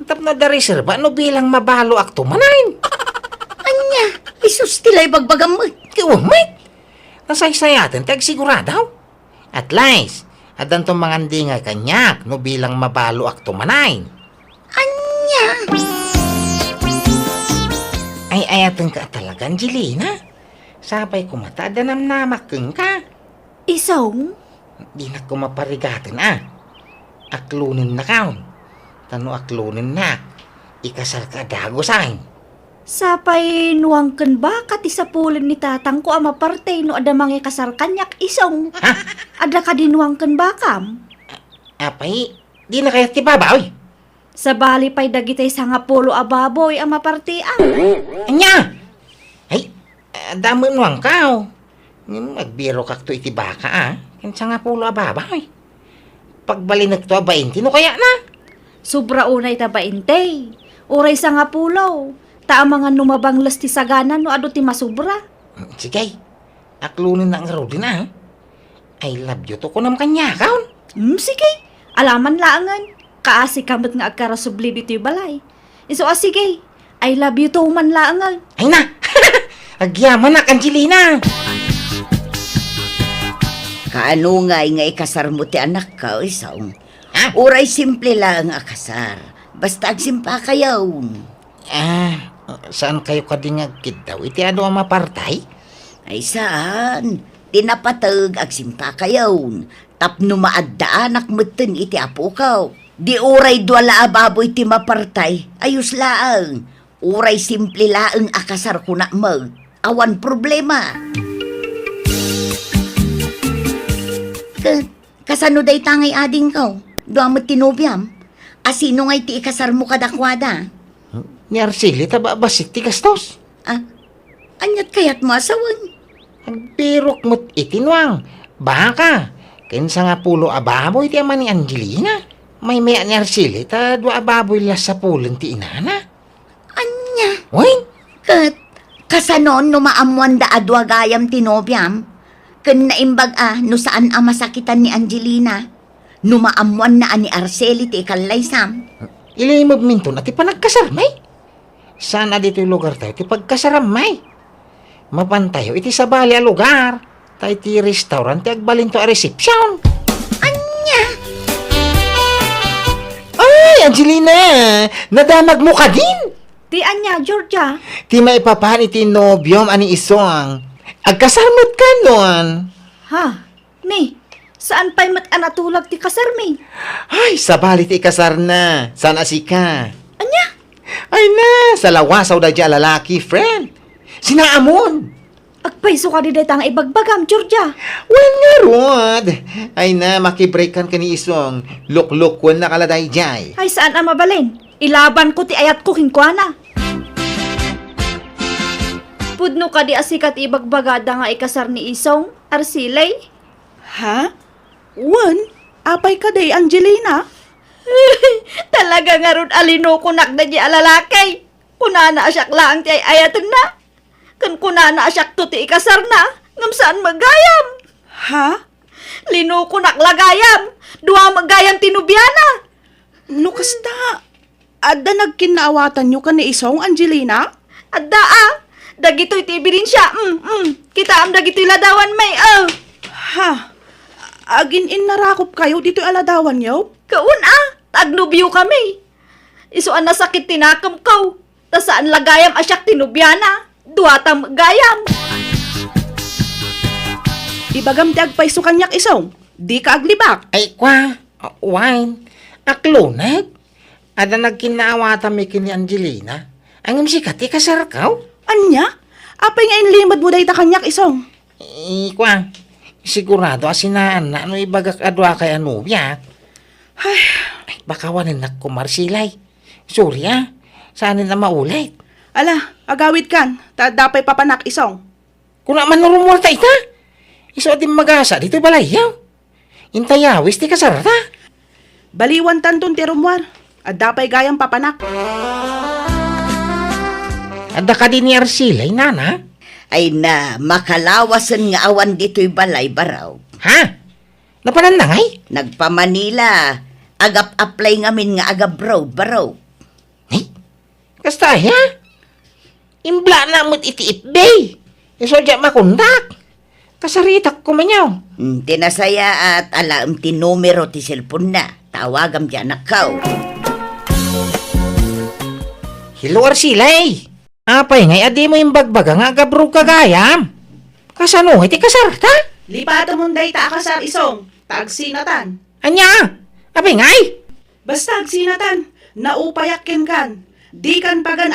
Tap na da reserva no bilang mabalo akto manain. Anya? Isus tilay bagbagam mo. Kiwamay. Nasaysayatin tag siguradaw. At least, adan to mga nga kanyak no bilang mabalo akto manain. Anya? Ay ayatan ka talaga, Angelina. Sabay ko mata, adanam namakeng ka. Isong? Di na ko maparigatin, Aklunin na kaon. Tano aklunin na. Ikasal ka dago sa'kin. Sapay nuwangken ba kati sa pulin ni tatang ko ama parte no ada mangi kasar kanyak isong. Ada ka dinuwangken ba kam? Apay, di na kaya tibabaw. Sa bali pay dagitay sa nga pulo ababoy ama parte Anya! Ay, damon wang kao. Magbiro kakto iti baka, Kansa nga pulo ababaw. Pagbalinag to 20, no kaya na? Sobra unay ta 20. Uray sa nga pulo. Ta mga numabang lasti saganan no ado ti masubra. Sige, aklunin na ang rodin, I love you to ko nam kanya, kaon. Sige. Alaman laangan. Kaasi kamot nga agkarasubli dito yung balay. Iso sige. I love you to man laangan. Ay na! Agyaman na, Angelina! Kaano nga ikasar mo ti anak ka, isang. Ha? Uray simple lang ang akasar. Basta agsimpa kayaw. Saan kayo kadingagkid daw? Iti ano ang mapartay? Ay saan? Tinapatag agsimpa kayaw. Tapno maadda anak mutin iti apo kaw. Di uray duwala ababoy ti mapartay. Ayos laang. Uray simple laang akasar ko na mag. Awan problema. Kasano day tangay ading kaw? Duamot tinubyam? Asino ngay ti ikasar mo kadakwada? Ni Arceli, taba basik ti gastos. Anyat kayat mo asawan? Agpirok mo't itinwang. Baka, kinsa nga pulo ababoy ti ama ni Angelina. May maya ni Arceli, ta dua ababoy las sa pulong ti inana. Anya? Uy, Kasanon no maamuan da adwa gayam tinobyam? Ken naimbag no saan masakitan ni Angelina? No maamuan na ani Arceli ti ikalaysam? ilimog minto na ti panagkasarmay. Saan na dito yung lugar tayo ti pagkasaramay? Mapantayo iti sa bali a lugar. Tayo ti restaurant ti agbalin to a reception. Anya? Ay, Angelina! Nadamag mo ka din! Ti anya, Georgia. Ti maipapahan iti nobyom ani isong. Agkasarmot ka noon. Ha? Ni, saan pa'y mat-anatulag ti kasarmi? Ay, sabali ti ikasar na. Saan asika? Anya? Ay na, sa lawasaw da dya lalaki, friend. Sinaamon. Agpaiso ka di tang ibagbagam, Georgia. Well nga, Rod. Ay na, makibreakan ka ni isong. Luk-luk na kaladay jay. Ay, saan ang mabalin? Ilaban ko ti ayat ko hinkwana. Pudno ka di asikat ibagbagada nga ikasar ni Isong, Arsilay. Ha? Wan? Apay ka day, Angelina? Talaga nga ron alino kunak na di alalakay. Kunana asyak lang ti ay ayatan na. Kan kunana asyak to ti ikasar na. Ngam saan magayam? Ha? Lino kunak lagayam. Dua magayam tinubyana. No kasta? Adda nagkinaawatan nyo ka ni Isong, Angelina? Adda dagito'y tibirin siya. Kita am dagito'y ladawan may Ha? Agin narakop kayo dito aladawan nyo? Kaun tagnubyo kami. Isuan na sakit tinakam kaw. Ta saan lagayam asyak tinubyana. Duwatang magayam. Ibagam ti agpaiso kanyak Isong. Di ka aglibak. Ay kwa, wine. Aklonag. Ada nagkinaawatan mi kini Angelina. Ang sikat ikasar kaw. Anya? Apay nga inlimad mo day ta kanyak Isong. Kwa, sigurado asinaan na ano ibagak adwa kay anubya. Ay, baka wanin na kumarsilay. Sorry saan na maulit. Ala, agawid kan. Dapay papanak Isong. Kung naman narumulta ita, iso din magasa dito balayaw. Intayawis ti kasarata. Baliwan tanton ti rumwar. At dapay gayang papanak. Ada ka din ni Arcilay, nana? Ay na, makalawasan nga awan dito'y balay baraw. Ha? Napanandangay? Nagpa-Manila. Agap-apply ngamin nga agab-road baraw. Ay, kasta Imbla na mo't iti itbay. Iso dyan makundak. Kasaritak ko manyaw. Tinasaya at alam ti numero ti cellphone na. Tawagam dyan nakaw. Hello, Arcilay. Apay ngay, adi mo yung bagbaga nga agabrog kagayam. Kasano, iti kasarta? Lipata mong day ta akasar Isong. Tagsinatan. Anya? Apay ngay? Basta agsinatan. Naupayakin kan. Di kan pagan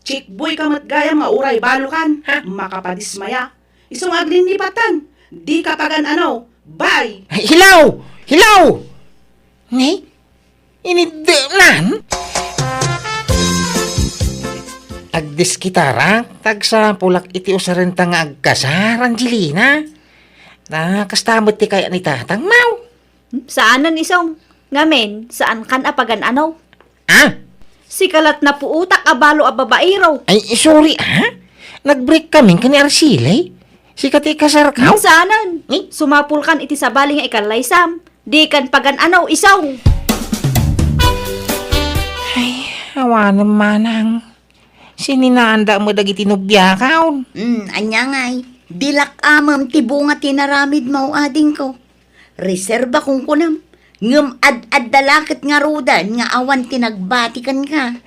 Chikboy ka matgayam nga uray balukan. Makapadismaya. Isong aglinlipatan. Di ka pagan Bye! Ay, hilaw! Hilaw! Ngay? Inidalan? Agdis kitara, tag sa pulak iti usarenta nga agkasar, Angelina. Kastamot ti kaya ni tatang mau. Saanan Isong? Ngamen, saan kan apagan Si kalat na puutak abalo a babaero. Ay, sorry Nag-break kami kani Arcilay. Si kati kasar ka. Saanan? Sumapul kan iti sabali nga ikalaysam. Di kan pagan ano, isong. Ay, awa naman ang sininaanda mo dagiti nubya kaon. Anya ngay, dilak amam tibunga tinaramid mo ading ko. Reserba kung kunam. Ngem ad dalakit nga rudan nga awan tinagbatikan ka.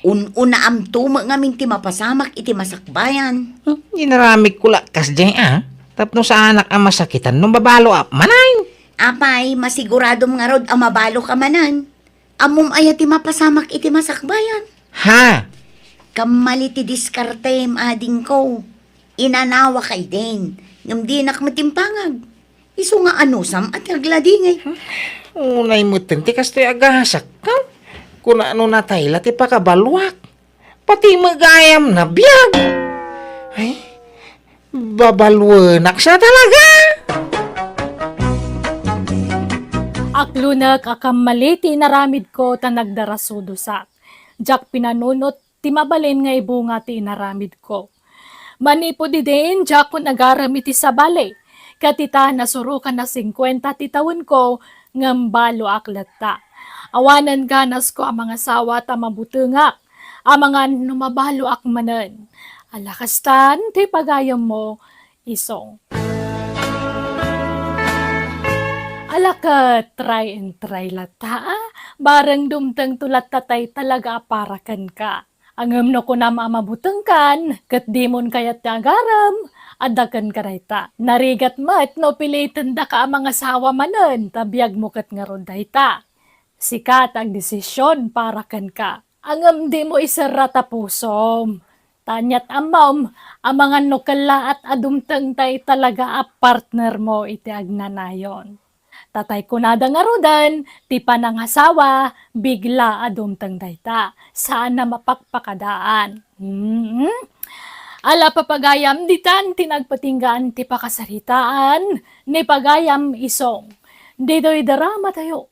Una am tuma ngamin ti mapasamak iti masakbayan. Ginaramig ko lakas dyan Tapno sa anak ang masakitan nung babalo manay. Apay, masiguradom nga rod ang mabalo ka manan. Amum ay ti mapasamak iti masakbayan. Ha? Kamali ti diskarte ading ko. Inanawa kay din. Ngam di nakmatimpangag. Iso nga anusam at agladingay. Unay mo tinti kastoy agasak ka. Kung ano na tayo ti pakabalwak. Pati magayam na biyag. Ay, babalwanak siya talaga. Aklunak akamali ti naramid ko ta nagdarasudusak. Jak pinanunot ti mabalin nga ibunga ti naramid ko. Manipo di din jak ko nagarami ti sabali. Katita nasurukan na 50 ti taon ko ngambalo aklata. Awanan ganas ko ang mga sawa ta mabutungak. Ang mga numabalo akmanan. Alakastan ti pagayam mo isong. Alaka, try and try lata. Barang dumtang tulat tatay talaga aparakan ka. Angam no ko na mamabutangkan, kat dimon kayat ti agaram, adakan karayta. Narigat mat no pilitan da ka ang mga sawa manan, tabiyag mo kat nga ron dayta. Sikat ang desisyon para kan ka. Angam di mo isarata pusom. Tanyat amam, ang mga nukala at adumtang tay talaga a partner mo iti agnanayon. Tatay ko nada nga rodan, ti panangasawa, bigla adumtang dayta. Saan na mapakpakadaan? Ala papagayam ditan tinagpatinggaan ti pakasaritaan, ni pagayam isong. Dido'y darama tayo.